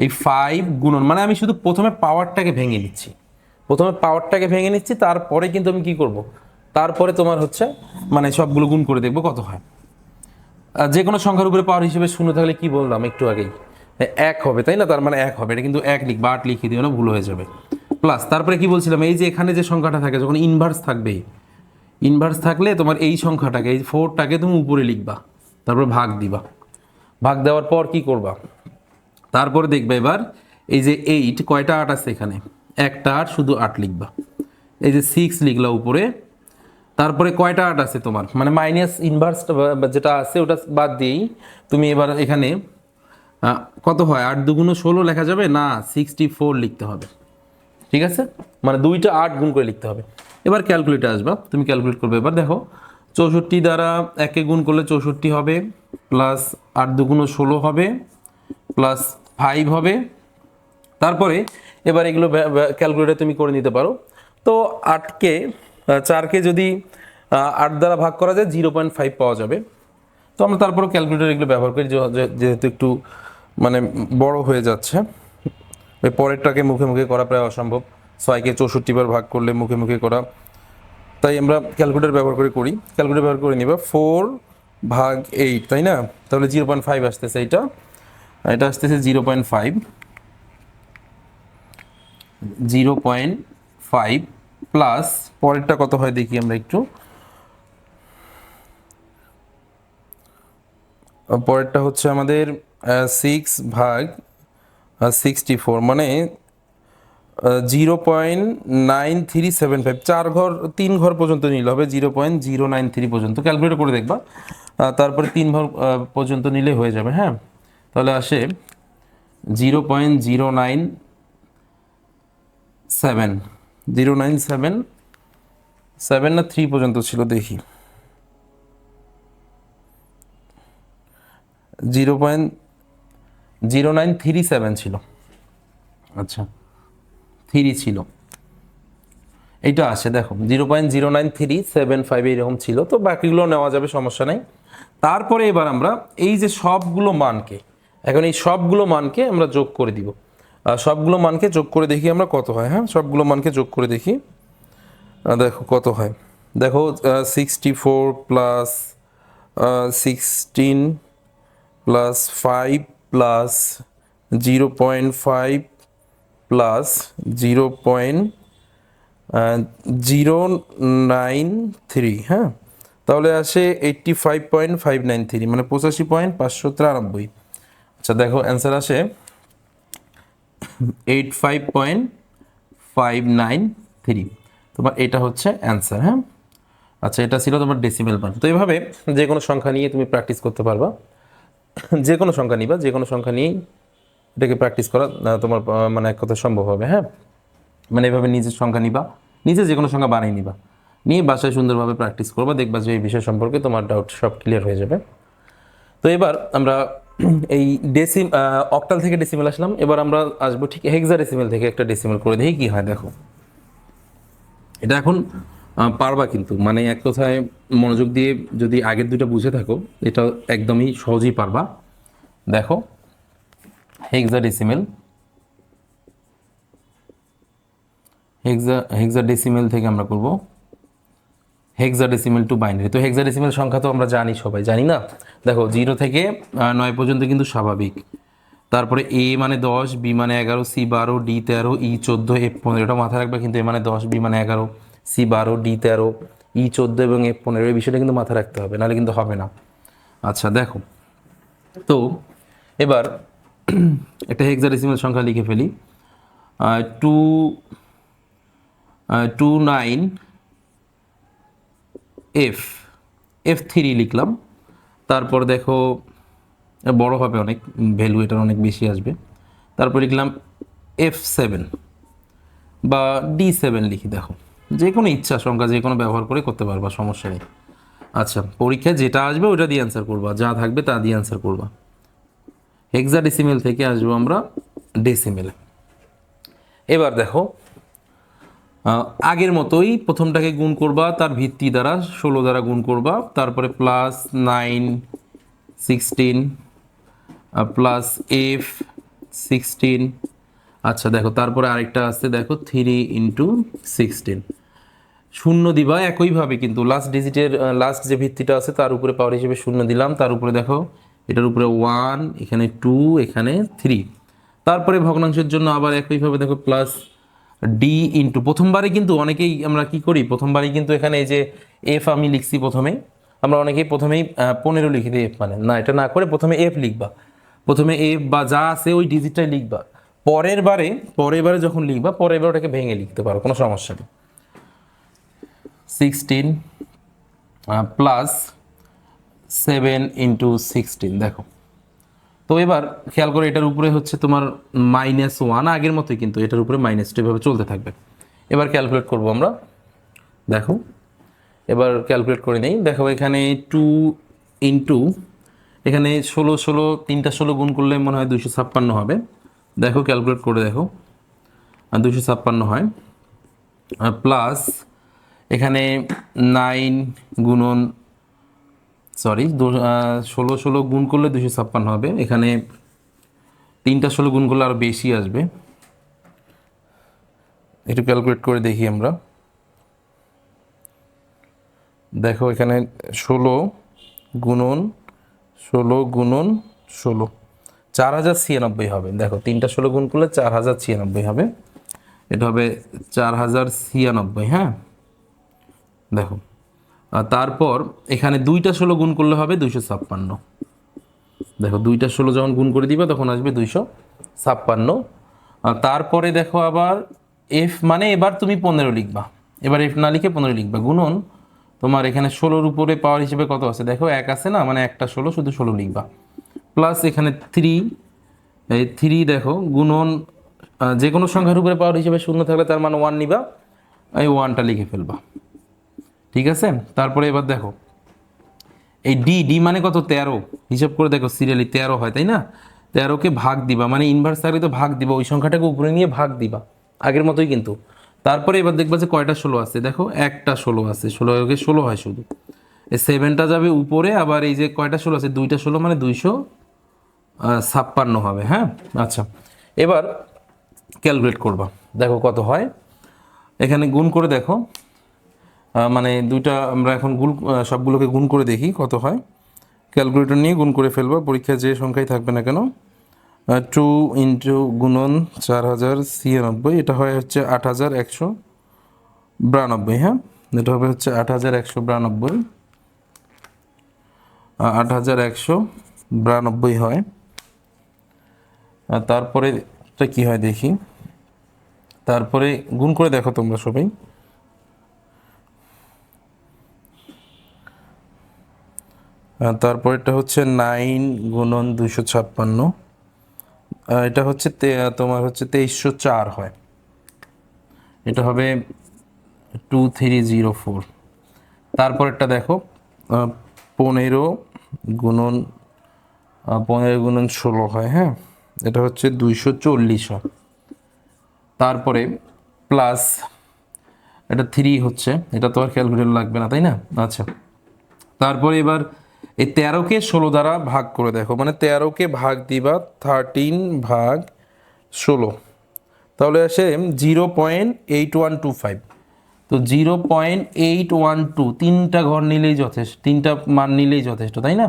A: এই 5 গুণন, মানে আমি শুধু প্রথমে পাওয়ারটাকে ভেঙে নিচ্ছি, প্রথমে পাওয়ারটাকে ভেঙে নিচ্ছি, তারপরে কিন্তু আমি কি করব, তারপরে তোমার হচ্ছে মানে সবগুলো গুণ করে দেখবো কত হয়। যে কোনো সংখ্যার উপরে পাওয়ার হিসেবে 0 থাকলে কি বললাম একটু আগেই, 1 হবে তাই না, তার মানে 1 হবে, এটা কিন্তু 1 লিখবা, 8 লিখে দিও না, ভুল হয়ে যাবে। প্লাস তারপরে কি বলছিলাম, এই যে এখানে যে সংখ্যাটা থাকে যখন ইনভার্স থাকবে, ইনভার্স থাকলে তোমার এই সংখ্যাটাকে, এই 4টাকে তুমি উপরে লিখবা, তারপর ভাগ দিবা, ভাগ দেওয়ার পর কি করবা, তারপরে দেখবে এবার এই যে 8, কয়টা 8 আছে এখানে, একটা 8, শুধু 8 লিখবা। এই যে 6 লিখলা উপরে, তারপরে কয়টা 8 আছে তোমার, মানে মাইনাস ইনভার্স যেটা আছে ওটা বাদ দিয়েই তুমি এবার এখানে কত হয়, 8 দুগুণ 16 লেখা যাবে না, 64 লিখতে হবে। ঠিক আছে, মানে 2টা 8 গুণ করে লিখতে হবে। এবার ক্যালকুলেটে আসবা, তুমি ক্যালকুলেট করবে। এবার দেখো 64 দ্বারা 1কে গুণ করলে 64 হবে, প্লাস 8 দুগুণ 16 হবে, প্লাস 5 হবে। তারপরে এবার এগুলো ক্যালকুলেটর তুমি করে নিতে পারো। তো 4কে যদি 8 দ্বারা ভাগ করা যায় 0.5 পাওয়া যাবে। তো আমরা তারপরও ক্যালকুলেটর এগুলো ব্যবহার করি, যেহেতু একটু মানে বড় হয়ে যাচ্ছে, ওই পরেরটাকে মুখে মুখে করা প্রায় অসম্ভব, 6কে 64 বার ভাগ করলে মুখে মুখে করা, তাই আমরা ক্যালকুলেটর ব্যবহার করি। ক্যালকুলেটর ব্যবহার করে নিবা 4/8 তাই না, তাহলে 0.5 আসতেছে এইটা। এটা আসতেছে 0.5, 0.5 প্লাস পরেরটা কত হয় দেখি আমরা একটু। পরেরটা হচ্ছে আমাদের 6/64, মানে 0.9375, 3 ঘর পর্যন্ত নিলে হবে 0.093 পর্যন্ত, ক্যালকুলেট করে দেখবা। তারপরে 3 ঘর পর্যন্ত নিলে হয়ে যাবে। হ্যাঁ, তাহলে আসে 0.097, 0.977 না 3 পর্যন্ত ছিল দেখি, 0.0937 ছিল। আচ্ছা, 3 ছিল, এইটা আসে দেখো 0.09375 এইরকম ছিল। তো বাকিগুলো নেওয়া যাবে, সমস্যা নেই। তারপরে এবার আমরা এই যে সবগুলো মানকে, এখন এই সবগুলো মানকে আমরা যোগ করে দিব। সবগুলো মানকে যোগ করে দেখি আমরা কত হয়। হ্যাঁ, সবগুলো মানকে যোগ করে দেখি, দেখো কত হয়। দেখো 64 প্লাস 16 প্লাস 5 প্লাস 0.5 প্লাস 0.093, হ্যাঁ, তাহলে আসে 85.593, মানে 85.593। আচ্ছা দেখো অ্যান্সার আসে 85.593, তোমার এটা হচ্ছে অ্যান্সার। হ্যাঁ, আচ্ছা এটা ছিল তোমার ডেসিমেল মান। তো এইভাবে যে কোনো সংখ্যা নিয়ে তুমি প্র্যাকটিস করতে পারবা, যে কোনো সংখ্যা নিবা, যে কোনো সংখ্যা নিয়েই এটাকে প্র্যাকটিস করা তোমার মানে এক কথা সম্ভব হবে। হ্যাঁ, মানে এভাবে নিজের সংখ্যা নিবা, নিজে যে কোনো সংখ্যা বানিয়ে নিবা, নিয়ে বাসায় সুন্দরভাবে প্র্যাকটিস করবা, দেখবা যে এই বিষয় সম্পর্কে তোমার ডাউট সব ক্লিয়ার হয়ে যাবে। তো এবার আমরা এই অক্টাল থেকে ডেসিমেল আসলাম, এবার আমরা আসবো ঠিক হেক্সাডেসিমেল থেকে একটা ডেসিমেল করে দেখি কি হয়। দেখো এটা এখন পারবা কিন্তু, মানে এক কথায় মনোযোগ দিয়ে যদি আগের দুটো বুঝে থাকো, এটা একদমই সহজেই পারবা। দেখো হেক্সাডেসিমেল, হেক্সাডেসিমেল থেকে আমরা করব হেক্সাডেসিমেল টু বাইনারি। তো হেক্সাডেসিমেল সংখ্যা তো আমরা জানি, সবাই জানি না। দেখো 0 থেকে 9 পর্যন্ত কিন্তু স্বাভাবিক, তারপরে এ মানে 10, বি মানে 11, সি 12, ডি 13, ই 14, এফ 15, এটা মাথায় রাখবে কিন্তু। এ মানে 10, বি মানে 11, সি 12, ডি 13, ই 14 এবং এফ 15, এই বিষয়টা কিন্তু মাথায় রাখতে হবে, নাহলে কিন্তু হবে না। আচ্ছা দেখো, তো এবার একটা হেক্সাডেসিমেল সংখ্যা লিখে ফেলি। 29 এফ, F3 লিখলাম। তারপর দেখো বড় হবে অনেক, ভ্যালু এটার অনেক বেশি আসবে। তারপর লিখলাম F7 বা D7 লিখি। দেখো যে কোনো ইচ্ছা সংখ্যা যে কোনো ব্যবহার করে করতে পারবা, সমস্যা নেই। আচ্ছা, পরীক্ষায় যেটা আসবে ওটা দিয়ে অ্যান্সার করবা, যা থাকবে তা দিয়ে অ্যান্সার করবা। হেক্সাডেসিমেল থেকে আসবো আমরা ডেসিমেলে। এবার দেখো আগের মতোই প্রথমটাকে গুণ করবা, তার ভিত্তি দ্বারা 16 দ্বারা গুণ করবা, তারপরে প্লাস 9 16 প্লাস এফ 16। আচ্ছা দেখো তারপরে আরেকটা আছে, দেখো 3 × 16, শূন্য দিবা একইভাবে কিন্তু লাস্ট যে ভিত্তিটা আছে তার উপরে পাওয়ার হিসেবে শূন্য দিলাম, তার উপরে দেখো এটার উপরে 1, এখানে 2, এখানে 3। তারপরে ভগ্নাংশের জন্য আবার একইভাবে দেখো প্লাস ডি ইন্টু, প্রথমবারে কিন্তু অনেকেই আমরা কি করি, প্রথমবারই কিন্তু এখানে এই যে এফ আমি লিখছি প্রথমে, আমরা অনেকেই প্রথমেই 15 লিখে দিই এফ, মানে না, এটা না করে প্রথমে এফ লিখবা, প্রথমে এফ বা যা আছে ওই ডিজিটটাই লিখবা। পরের বারে যখন লিখবা, পরের বার ওটাকে ভেঙে লিখতে পারো, কোনো সমস্যা নেই। 16 প্লাস 7 × 16, দেখো। তো এবার খেয়াল করে এটার উপরে হচ্ছে তোমার -1, আগের মতোই কিন্তু এটার উপরে -2 এভাবে চলতে থাকবে। এবার ক্যালকুলেট করব আমরা, দেখো এবার ক্যালকুলেট করে নেই। দেখো এখানে 2 ইন্টু, এখানে 16 16, 3টা 16 গুণ করলে মনে হয় 256 হবে। দেখো ক্যালকুলেট করে দেখো, 256 হয়। প্লাস এখানে 9 গুণন, সরি 16 16 গুণ করলে 256 হবে, এখানে 3টা 16 গুণ করলে আরও বেশি আসবে। একটু ক্যালকুলেট করে দেখি আমরা। দেখো এখানে 16 গুণন 16 গুণন 16, 4096 হবে। দেখো 3টা 16 গুণ করলে 4096 হবে, এটা হবে 4096। হ্যাঁ, দেখো আর তারপর এখানে 2টা 16 গুণ করলে হবে 256। দেখো 2টা 16 যখন গুণ করে দিবা তখন আসবে 256। আর তারপরে দেখো আবার এফ মানে এবার তুমি 15 লিখবা, এবার এফ না লিখে 15 লিখবা, গুণন তোমার এখানে 16-র উপরে পাওয়ার হিসেবে কত আছে দেখো 1 আছে না, মানে একটা 16, শুধু 16 লিখবা, প্লাস এখানে 3, এই 3 দেখো গুণন যে কোনো সংখ্যার উপরে পাওয়ার হিসেবে শূন্য থাকলে তার মান 1 নিবা, এই 1টা লিখে ফেলবা। ঠিক আছে, তারপরে এবার দেখো এই ডি, ডি মানে কত 13, হিসাব করে দেখো সিরিয়ালি 13 হয় তাই না, 13কে ভাগ দিবা, মানে ইনভার্স থাকলে তো ভাগ দিবা, ওই সংখ্যাটাকে উপরে নিয়ে ভাগ দিবা আগের মতোই কিন্তু। তারপরে এবার দেখবা যে কয়টা 16 আছে, দেখো একটা 16 আছে, 16কে 16 হয় শুধু, এই 7টা যাবে উপরে, আবার এই যে কয়টা 16 আছে 2টা 16 মানে 256 হবে। হ্যাঁ, আচ্ছা এবার ক্যালকুলেট করবা, দেখো কত হয়, এখানে গুণ করে দেখো, মানে দুইটা আমরা এখন সবগুলোকে গুণ করে দেখি কত হয়, ক্যালকুলেটর নিয়ে গুণ করে ফেলবা, পরীক্ষায় যে সংখ্যাই থাকবে না কেন। 2 ইন্টু গুণন 4096, এটা হয় হচ্ছে 8192। হ্যাঁ, এটা হবে হচ্ছে 8192, 8192 হয়। আর তারপরে এটা কী হয় দেখি, তারপরে গুণ করে দেখো তোমরা সবাই। তারপরেরটা হচ্ছে 9 গুণন 256, এটা হচ্ছে তোমার হচ্ছে 2304 হয়, এটা হবে 2304। তারপরেরটা দেখো 15 গুণন 15 গুণন 16 হয়। হ্যাঁ, এটা হচ্ছে 240 হয়। তারপরে প্লাস এটা 3 হচ্ছে, এটা তো আর ক্যালকুলেটর লাগবে না তাই না। আচ্ছা, তারপরে এবার এই 13কে 16 দ্বারা ভাগ করে দেখো, মানে 13কে ভাগ দিবা 13/16, তাহলে আসে 0.8125। তো 0.812, 3টা ঘর নিলেই যথেষ্ট, 3টা মান নিলেই যথেষ্ট তাই না।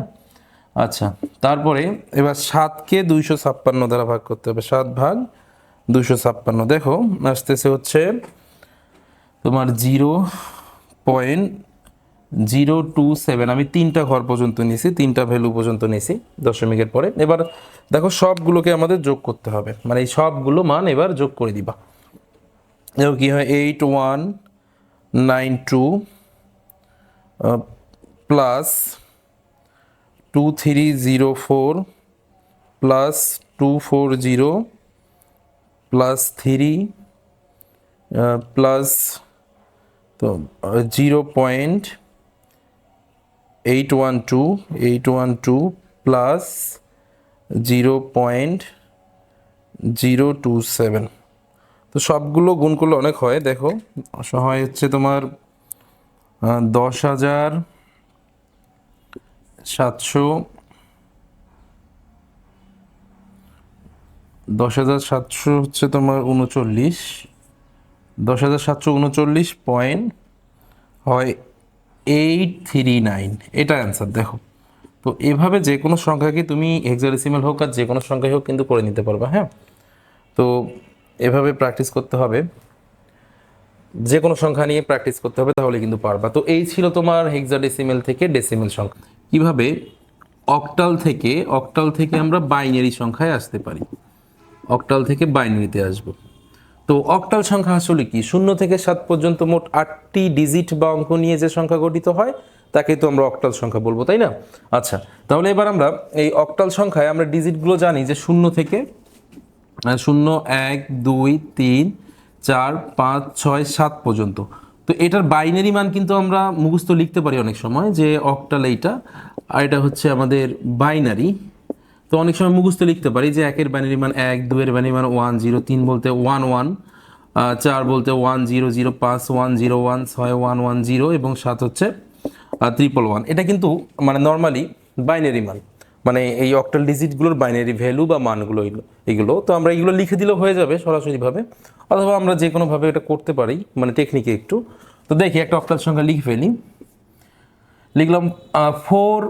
A: আচ্ছা, তারপরে এবার 7কে 256 দ্বারা ভাগ করতে হবে, 7/256, দেখো আসতেছে হচ্ছে তোমার 0.027। আমি 3টা ঘর পর্যন্ত নিয়েছি, 3টা ভ্যালু পর্যন্ত নিয়েছি দশমিকের পরে। এবার দেখো সবগুলোকে আমাদের যোগ করতে হবে, মানে এই সবগুলো মান এবার যোগ করে দিবা। দেখো কি হয়, 8192 প্লাস 2304 প্লাস 240 প্লাস 3 প্লাস তো 0.812 প্লাস 0.027। তো সবগুলো গুণ করলে অনেক হয়, দেখো হয় হচ্ছে তোমার 10,700 হচ্ছে তোমার 39, 10,739 পয়েন্ট হয় 839, এটা অ্যান্সার। দেখো তো এভাবে যে কোনো সংখ্যাকে তুমি হেক্সাডেসিমাল হোক আর যে কোনো সংখ্যাই হোক কিন্তু করে নিতে পারবে। হ্যাঁ, তো এভাবে প্র্যাকটিস করতে হবে, যে কোনো সংখ্যা নিয়ে প্র্যাকটিস করতে হবে, তাহলে কিন্তু পারবা। তো এই ছিল তোমার হেক্সাডেসিমাল থেকে ডেসিমাল সংখ্যা। কিভাবে অক্টাল থেকে আমরা বাইনারি সংখ্যায় আসতে পারি, অক্টাল থেকে বাইনারিতে আসব। তো অক্টাল সংখ্যা আসলে কি, 0 থেকে 7 পর্যন্ত মোট 8টি ডিজিট বা অঙ্ক নিয়ে যে সংখ্যা গঠিত হয় তাকে তো আমরা অক্টাল সংখ্যা বলবো তাই না। আচ্ছা, তাহলে এবার আমরা এই অক্টাল সংখ্যায় আমরা ডিজিটগুলো জানি যে 0 থেকে 0, 1, 2, 3, 4, 5, 6, 7 পর্যন্ত। তো এটার বাইনারি মান কিন্তু আমরা মুখস্থ লিখতে পারি অনেক সময়, যে অক্টাল এইটা, আর এটা হচ্ছে আমাদের বাইনারি। তো অনেক সময় মুখস্থ লিখতে পারি যে 1-এর বাইনারি মান 1, 2-এর বাইনারি মান 1, 0, 3 বলতে 1, 1, 4 বলতে 1, 0, 0, 5, 1, 0, 1, 6, 1, 1, 0 এবং 7 হচ্ছে 111। এটা কিন্তু মানে নর্মালি বাইনারি মান, মানে এই অক্টাল ডিজিটগুলোর বাইনারি ভ্যালু বা মানগুলো এগুলো। তো আমরা এগুলো লিখে দিলেও হয়ে যাবে সরাসরিভাবে, অথবা আমরা যে কোনোভাবে এটা করতে পারি, মানে টেকনিকে একটু। তো দেখি একটা অক্টাল সংখ্যা লিখে ফেলি, লিখলাম 4,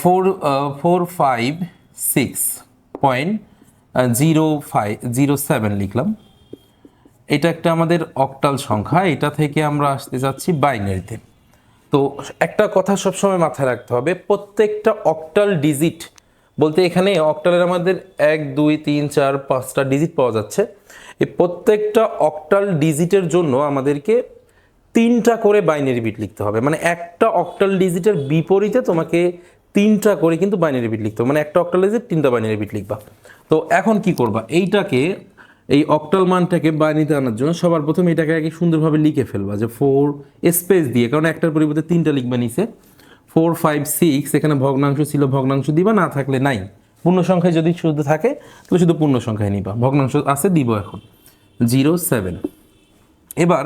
A: 4, 5, 6.0507 লিখলাম। এটা একটা আমাদের অক্টাল সংখ্যা, এটা থেকে আমরা আসতে যাচ্ছি বাইনারিতে। তো একটা কথা সবসময় মাথায় রাখতে হবে, প্রত্যেকটা অক্টাল ডিজিট বলতে এখানে অক্টালের আমাদের 1 2 3 4 5টা ডিজিট পাওয়া যাচ্ছে। এই প্রত্যেকটা অক্টাল ডিজিটের জন্য আমাদেরকে 3টা করে বাইনারি বিট লিখতে হবে। মানে একটা অক্টাল ডিজিটের বিপরীতে তোমাকে 3টা করে কিন্তু বাইনারি বিট লিখতে হবে। মানে একটা অক্টাল ডিজিট 3টা বাইনারি বিট লিখবা। তো এখন কি করবা, এইটাকে এই অক্টাল মানটাকে বাইনারিতে আনার জন্য সবার প্রথমে এটাকে আগে সুন্দরভাবে লিখে ফেলবা, যে 4 স্পেস দিয়ে, কারণ একটার পরিবর্তে 3টা লিখবা নিচে। 4 5 6 এখানে ভগ্নাংশ ছিল, ভগ্নাংশ দিবা, না থাকলে নাই। পূর্ণ সংখ্যায় যদি শুধু থাকে তাহলে শুধু পূর্ণ সংখ্যায় নিবা, ভগ্নাংশ আছে দিব এখন 0 7। এবার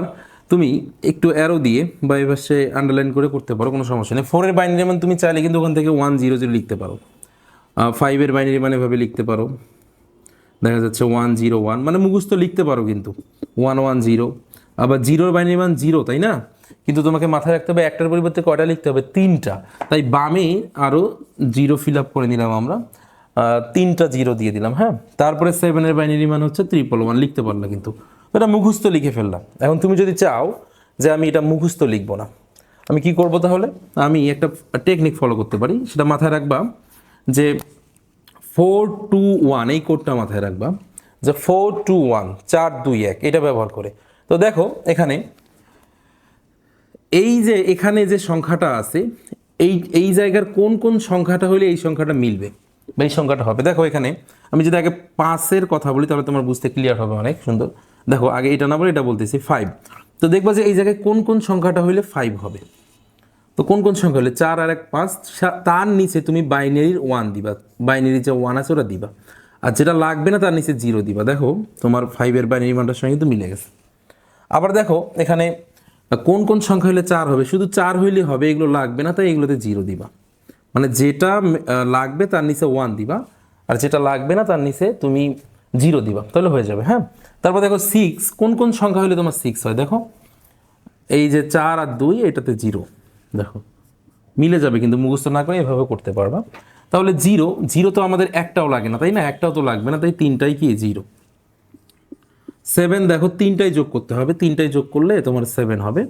A: তুমি একটু অ্যারো দিয়ে বা এবার সে আন্ডারলাইন করে করতে পারো, কোনো সমস্যা নেই। 4-এর বাইনারি মান তুমি চাইলে কিন্তু ওখান থেকে 1 0 0 লিখতে পারো। 5-এর বাইনারি মান এভাবে লিখতে পারো, দেখা যাচ্ছে 1 0 1, মানে মুখস্থ লিখতে পারো কিন্তু 1 1 0। আবার 0-এর বাইনারি মান 0, তাই না? কিন্তু তোমাকে মাথায় রাখতে হবে একটার পরিবর্তে কয়টা লিখতে হবে, 3টা। তাই বামে আরও 0 ফিল আপ করে নিলাম আমরা, 3টা 0 দিয়ে দিলাম। হ্যাঁ, তারপরে 7-এর বাইনারি মান হচ্ছে 111 লিখতে পারলা, কিন্তু এটা মুখস্থ লিখে ফেললাম। এখন তুমি যদি চাও যে আমি এটা মুখস্থ লিখবো না, আমি কি করব তাহলে? আমি একটা টেকনিক ফলো করতে পারি, সেটা মাথায় রাখবা যে 4 2 1, এই কোডটা মাথায় রাখবা যে 4 2 1 4 2 1, এটা ব্যবহার করে। তো দেখো এখানে এই যে এখানে যে সংখ্যাটা আছে, এই জায়গার কোন কোন সংখ্যাটা হলে এই সংখ্যাটা মিলবে বা এই সংখ্যাটা হবে। দেখো এখানে আমি যদি আগে 5-এর কথা বলি তাহলে তোমার বুঝতে ক্লিয়ার হবে অনেক সুন্দর। দেখো আগে এটা না বলে এটা বলতেছি 5। তো দেখবা যে এই জায়গায় কোন কোন সংখ্যাটা হইলে 5 হবে। তো কোন কোন সংখ্যা হলে 4 আর 1 5, তার নিচে তুমি বাইনারির 1 দিবা, বাইনারি যে 1 আছে ওটা দিবা, আর যেটা লাগবে না তার নিচে 0 দিবা। দেখো তোমার 5-এর বাইনারি মানটার সঙ্গে কিন্তু মিলে গেছে। আবার দেখো এখানে কোন কোন সংখ্যা হলে 4 হবে, শুধু 4 হইলে হবে, এগুলো লাগবে না, তাই এগুলোতে 0 দিবা। মানে যেটা লাগবে তার নিচে 1 দিবা, আর যেটা লাগবে না তার নিচে তুমি 0 দিবা, তাহলে হয়ে যাবে। হ্যাঁ, তারপর দেখো 6, কোন কোন সংখ্যা হলে তোমার 6 হয়। দেখো এই যে 4 আর 2, এটাতে 0, দেখো মিলে যাবে, কিন্তু মুখস্থ না করে এভাবে করতে পারবা। তাহলে 0 0 তো আমাদের একটাও লাগে না, তাই না? একটাও তো লাগবে না, তাই 3টাই কি 0। 7 দেখো 3টাই যোগ করতে হবে, 3টাই যোগ করলে তোমার 7 হবে।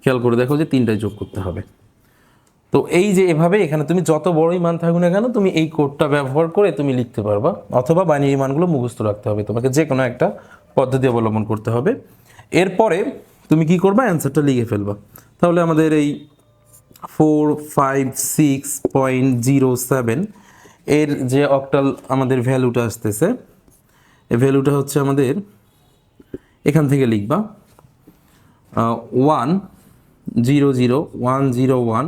A: খেয়াল করে দেখো যে 3টাই যোগ করতে হবে। তো এই যে এভাবে এখানে তুমি যত বড়ই মান থাকুক না কেন, তুমি এই কোডটা ব্যবহার করে তুমি লিখতে পারবা, অথবা বাইনারি মানগুলো মুখস্থ রাখতে হবে, তোমাকে যে কোনো একটা পদ্ধতি অবলম্বন করতে হবে। এরপরে তুমি কি করবা, অ্যান্সারটা লিখে ফেলবা। তাহলে আমাদের এই 456.07 এর যে অক্টাল আমাদের ভ্যালুটা আসতেছে, এই ভ্যালুটা হচ্ছে আমাদের এখান থেকে লিখবা 1 0 0 1 0 1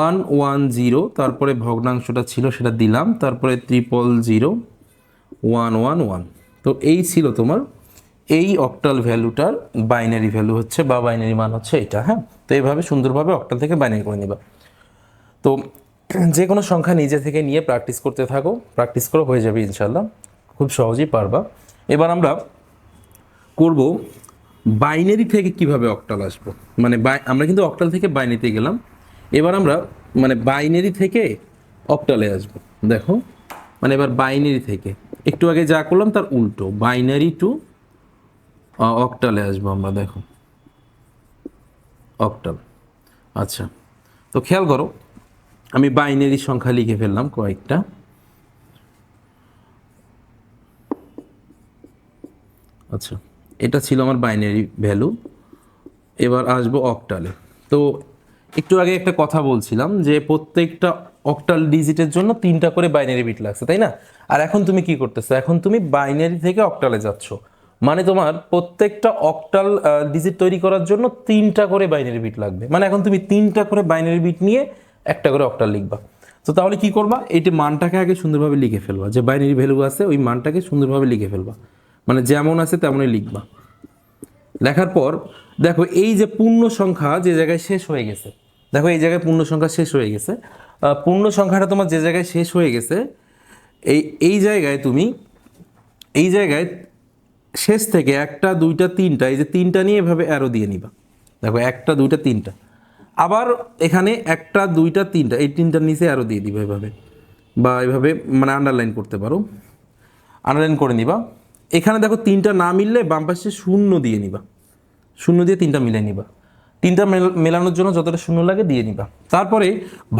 A: 1 1 0, তারপরে ভগ্নাংশটা ছিল সেটা দিলাম, তারপরে 0 1 1 1। তো এই ছিল তোমার এই অক্টাল ভ্যালুটার বাইনারি ভ্যালু হচ্ছে, বা বাইনারি মান হচ্ছে এটা। হ্যাঁ, তো এইভাবে সুন্দরভাবে অক্টাল থেকে বাইনারি করে নিবা। তো যে কোনো সংখ্যা নিজে থেকে নিয়ে প্র্যাকটিস করতে থাকো, প্র্যাকটিস করে হয়ে যাবে ইনশাল্লাহ, খুব সহজেই পারবা। এবার আমরা করব বাইনারি থেকে কিভাবে অক্টাল আসবো। মানে আমরা কিন্তু অক্টাল থেকে বাইনারিতে গেলাম, এবার আমরা মানে বাইনারি থেকে অক্টালে আসব। দেখো মানে এবার বাইনারি থেকে একটু আগে যা করলাম তার উল্টো, বাইনারি টু অক্টালে আসবো আমরা। দেখো অক্টাল। আচ্ছা, তো খেয়াল করো আমি বাইনারি সংখ্যা লিখে ফেললাম কয়েকটা। আচ্ছা, এটা ছিল আমার বাইনারি ভ্যালু। এবার আসবো অক্টালে। তো একটু আগে একটা কথা বলছিলাম যে প্রত্যেকটা অক্টাল ডিজিটের জন্য 3টা করে বাইনারি বিট লাগছে, তাই না? আর এখন তুমি কি করতেছো, এখন তুমি বাইনারি থেকে অক্টালে যাচ্ছ, মানে তোমার প্রত্যেকটা অক্টাল ডিজিট তৈরি করার জন্য 3টা করে বাইনারি বিট লাগবে। মানে এখন তুমি 3টা করে বাইনারি বিট নিয়ে একটা করে অক্টাল লিখবা। তো তাহলে কি করবা, এইটি মানটাকে আগে সুন্দরভাবে লিখে ফেলবা, যে বাইনারি ভ্যালু আছে ওই মানটাকে সুন্দরভাবে লিখে ফেলবা, মানে যেমন আছে তেমনই লিখবা। লেখার পর দেখো এই যে পূর্ণ সংখ্যা যে জায়গায় শেষ হয়ে গেছে, দেখো এই জায়গায় পূর্ণ সংখ্যা শেষ হয়ে গেছে, পূর্ণ সংখ্যাটা তোমার যে জায়গায় শেষ হয়ে গেছে এই জায়গায় তুমি এই জায়গায় শেষ থেকে 1 2 3টা, এই যে 3টা নিয়ে এভাবে অ্যারো দিয়ে নিবা। দেখো 1 2 3টা, আবার এখানে 1 2 3টা, এই 3টার নিচে অ্যারো দিয়ে দিবা এভাবে, বা এভাবে মানে আন্ডারলাইন করতে পারো, আন্ডারলাইন করে নিবা। এখানে দেখো তিনটা না মিললে বাম পাশে শূন্য দিয়ে নিবা, শূন্য দিয়ে তিনটা মিলিয়ে নিবা, তিনটা মেলানোর জন্য যতটা শূন্য লাগে দিয়ে নিবা। তারপরে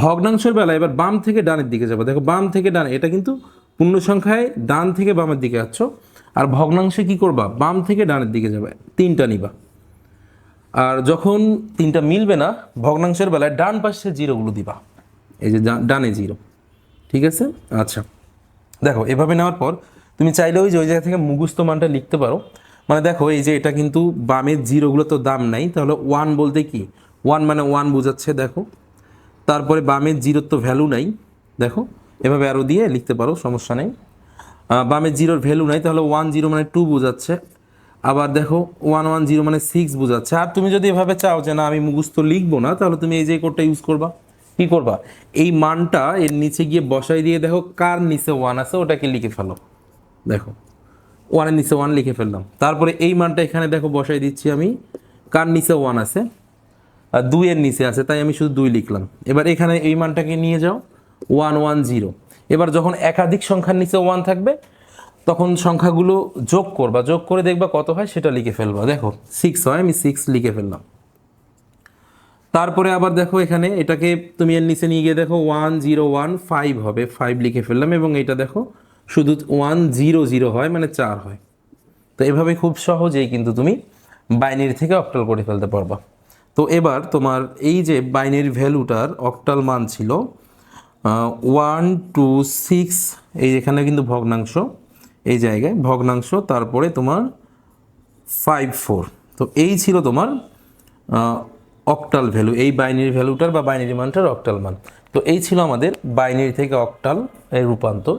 A: ভগ্নাংশের বেলা এবার বাম থেকে ডানের দিকে যাবো। দেখো বাম থেকে ডানে, এটা কিন্তু পূর্ণ সংখ্যায় ডান থেকে বামের দিকে যাচ্ছ, আর ভগ্নাংশে কি করবা, বাম থেকে ডানের দিকে যাবে, তিনটা নিবা। আর যখন তিনটা মিলবে না ভগ্নাংশের বেলায় ডান পাশে জিরোগুলো দিবা, এই যে ডানে জিরো, ঠিক আছে। আচ্ছা দেখো এভাবে নেওয়ার পর তুমি চাইলে ওই জায়গা থেকে মুখস্থ মানটা লিখতে পারো। মানে দেখো এই যে এটা কিন্তু বামের জিরোগুলো তো দাম নাই, তাহলে ওয়ান বলতে কি, ওয়ান মানে ওয়ান বোঝাচ্ছে দেখো। তারপরে বামের জিরোর তো ভ্যালু নাই, দেখো এভাবে আরও দিয়ে লিখতে পারো, সমস্যা নেই। বামের জিরোর ভ্যালু নাই, তাহলে 1 0 মানে 2 বোঝাচ্ছে। আবার দেখো 1 1 0 মানে 6 বোঝাচ্ছে। আর তুমি যদি এভাবে চাও যে না আমি মুখস্থ লিখবো না, তাহলে তুমি এই যে কোডটা ইউজ করবা। কি করবা, এই মানটা এর নিচে গিয়ে বসাই দিয়ে দেখো কার নিচে 1 আছে ওটাকে লিখে ফেলো। দেখো 1 এর নিচে 1 লিখে ফেললাম। তারপরে এই মানটা এখানে দেখো বসাই দিচ্ছি আমি, কার নিচে 1 আছে, আর 2 এর নিচে আছে, তাই আমি শুধু 2 লিখলাম। এবার এখানে এই মানটাকে নিয়ে যাও 1 1 0। এবার যখন একাধিক সংখ্যার নিচে 1 থাকবে তখন সংখ্যাগুলো যোগ করবা, যোগ করে দেখবা কত হয় সেটা লিখে ফেলবা। দেখো 6 হয়, আমি 6 লিখে ফেললাম। তারপরে আবার দেখো এখানে এটাকে তুমি এর নিচে নিয়ে গিয়ে দেখো 1 0 1 5 হবে, 5 লিখে ফেললাম। এবং এটা দেখো শুধু 1 0 0 হয়, মানে 4 হয়। তো এভাবে খুব সহজেই কিন্তু তুমি বাইনারি থেকে অক্টাল করে ফেলতে পারবা। তো এবার তোমার এই যে বাইনারি ভ্যালুটার অক্টাল মান ছিল 1 2 6, এই এখানে কিন্তু ভগ্নাংশ, এই জায়গায় ভগ্নাংশ, তারপরে তোমার 5 4। তো এই ছিল তোমার অক্টাল ভ্যালু, এই বাইনারি ভ্যালুটার বা বাইনারি মানটার অক্টাল মান। তো এই ছিল আমাদের বাইনারি থেকে অক্টাল এর রূপান্তর।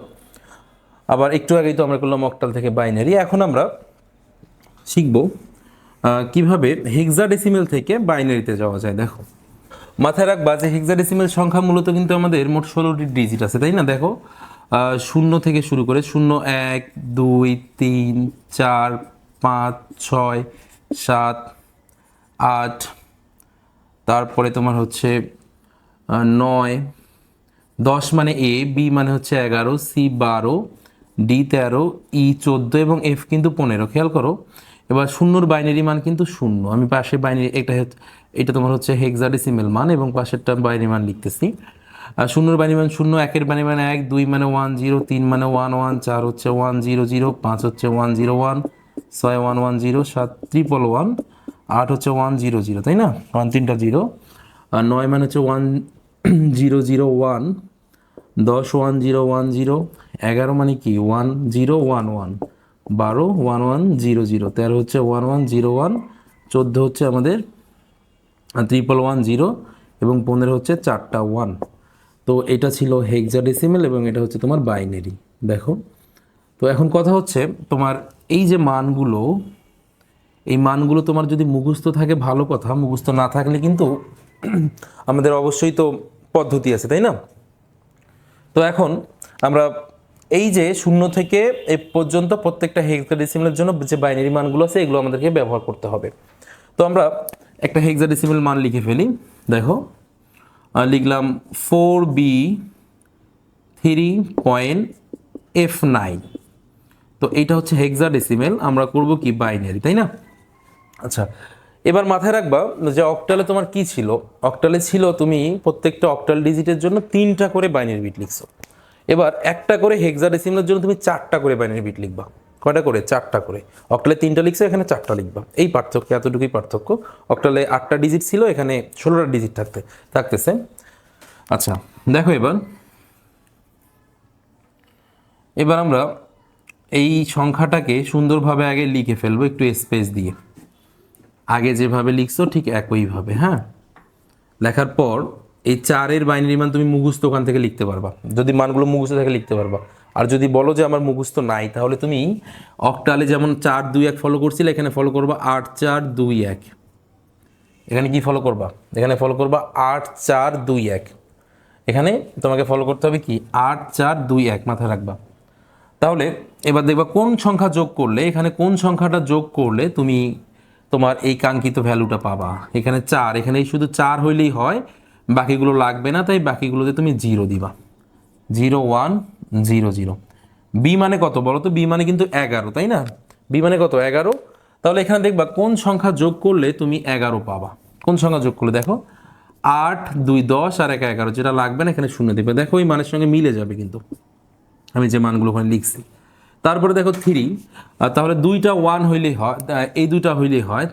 A: আবার একটু আগেই তো আমরা করলাম অক্টাল থেকে বাইনারি। এখন আমরা শিখব কিভাবে হেক্সাডেসিমেল থেকে বাইনারিতে যাওয়া যায়। দেখো মাথায় রাখবা যে হেক্সাডেসিমেল সংখ্যা মূলত কিন্তু আমাদের মোট 16টি ডিজিট আছে, তাই না। দেখো শূন্য থেকে শুরু করে 0 1 2 3 4 5 6 7 8, তারপরে তোমার হচ্ছে 9 10 মানে এ, বি মানে হচ্ছে 11, সি 12, ডি 13, ই 14 এবং এফ কিন্তু 15। খেয়াল করো এবার শূন্যর বাইনারি মান কিন্তু 0। আমি পাশে বাইনারি এটা তোমার হচ্ছে হেক্সাডেসিমেল মান এবং পাশেরটা বাইনারি মান লিখতেছি। আর শূন্যর বাইনারি মান 0, একের বাইনারি মান 1, 2 মানে 1 0, 3 মানে 1 1, 4 হচ্ছে 1 0 0, 5 হচ্ছে 1 0 1, 6 1 1 0, 7 triple 1, 8 হচ্ছে 1 0 0, তাই না, 1 3টা 0। আর 9 মানে হচ্ছে 1 0 0 1, 10 1 0 1 0, 11 মানে কি 1 0 1 1, 12 1 1 0 0, 13 হচ্ছে 1 1 0 1, 14 হচ্ছে আমাদের 3 1 0 এবং 15 হচ্ছে 4টা 1। তো এটা ছিল হেক্সাডেসিমেল এবং এটা হচ্ছে তোমার বাইনারি। দেখো তো এখন কথা হচ্ছে তোমার এই যে মানগুলো, এই মানগুলো তোমার যদি মুখস্থ থাকে ভালো কথা, মুখস্থ না থাকলে কিন্তু আমাদের অবশ্যই তো পদ্ধতি আছে, তাই না। তো এখন আমরা এই যে 0 থেকে এ পর্যন্ত প্রত্যেকটা হেক্সাডেসিমেলের জন্য যে বাইনারি মানগুলো আছে এগুলো আমাদেরকে ব্যবহার করতে হবে। তো আমরা একটা হেক্সাডেসিমেল মান লিখে ফেলি। দেখো লিখলাম 4b 3.f9। তো এইটা হচ্ছে হেক্সাডেসিমেল, আমরা করব কি বাইনারি, তাই না। আচ্ছা এবার মাথায় রাখবা যে অক্টালে তোমার কি ছিল, অক্টালে ছিল তুমি প্রত্যেকটা অক্টাল ডিজিটের জন্য 3টা করে বাইনারি বিট লিখছো। এবার একটা করে হেক্সাডেসিমেলের জন্য তুমি 4টা করে বাইনারি বিট লিখবা। কয়টা করে, 4টা করে। অক্টালে 3টা লিখছো, এখানে 4টা লিখবা। এই পার্থক্য, এতটুকুই পার্থক্য। অক্টালে 8টা ডিজিট ছিল, এখানে 16টা ডিজিট থাকতেছে। আচ্ছা দেখো এবার আমরা এই সংখ্যাটাকে সুন্দরভাবে আগে লিখে ফেলবো একটু স্পেস দিয়ে, আগে যেভাবে লিখছো ঠিক একইভাবে। হ্যাঁ, লেখার পর এই 4-এর বাইনারি মান তুমি মুখস্থ ওখান থেকে লিখতে পারবা, যদি মানগুলো মুখস্থ থেকে লিখতে পারবা। আর যদি বলো যে আমার মুখস্থ নাই, তাহলে তুমি অক্টালে যেমন 4 2 1 ফলো করছিলে, এখানে ফলো করবা 8 4 2 1। এখানে কি ফলো করবা, এখানে ফলো করবা 8 4 2 1। এখানে তোমাকে ফলো করতে হবে কি 8 4 2 1, মাথায় রাখবা। তাহলে এবার দেখবা কোন সংখ্যা যোগ করলে, এখানে কোন সংখ্যাটা যোগ করলে তুমি তোমার এই কাঙ্ক্ষিত ভ্যালুটা পাবা। এখানে 4, এখানে শুধু 4 হইলেই হয়, বাকিগুলো লাগবে না, তাই বাকিগুলোতে তুমি 0 দিবা। 0 1 0 0। বি মানে কত বলো তো? বি মানে কিন্তু 11, তাই না? বি মানে কত? 11। তাহলে এখানে দেখবা কোন সংখ্যা যোগ করলে তুমি 11 পাবা। কোন সংখ্যা যোগ করলে দেখো, 8 2 10 আর 1 11, যেটা লাগবে না এখানে শূন্য দেবে। দেখো এই মানের সঙ্গে মিলে যাবে কিন্তু আমি যে মানগুলো ওখানে লিখছি। তারপরে দেখো 3, তাহলে দুইটা 1 হইলেই হয়, এই দুইটা হইলেই হয়,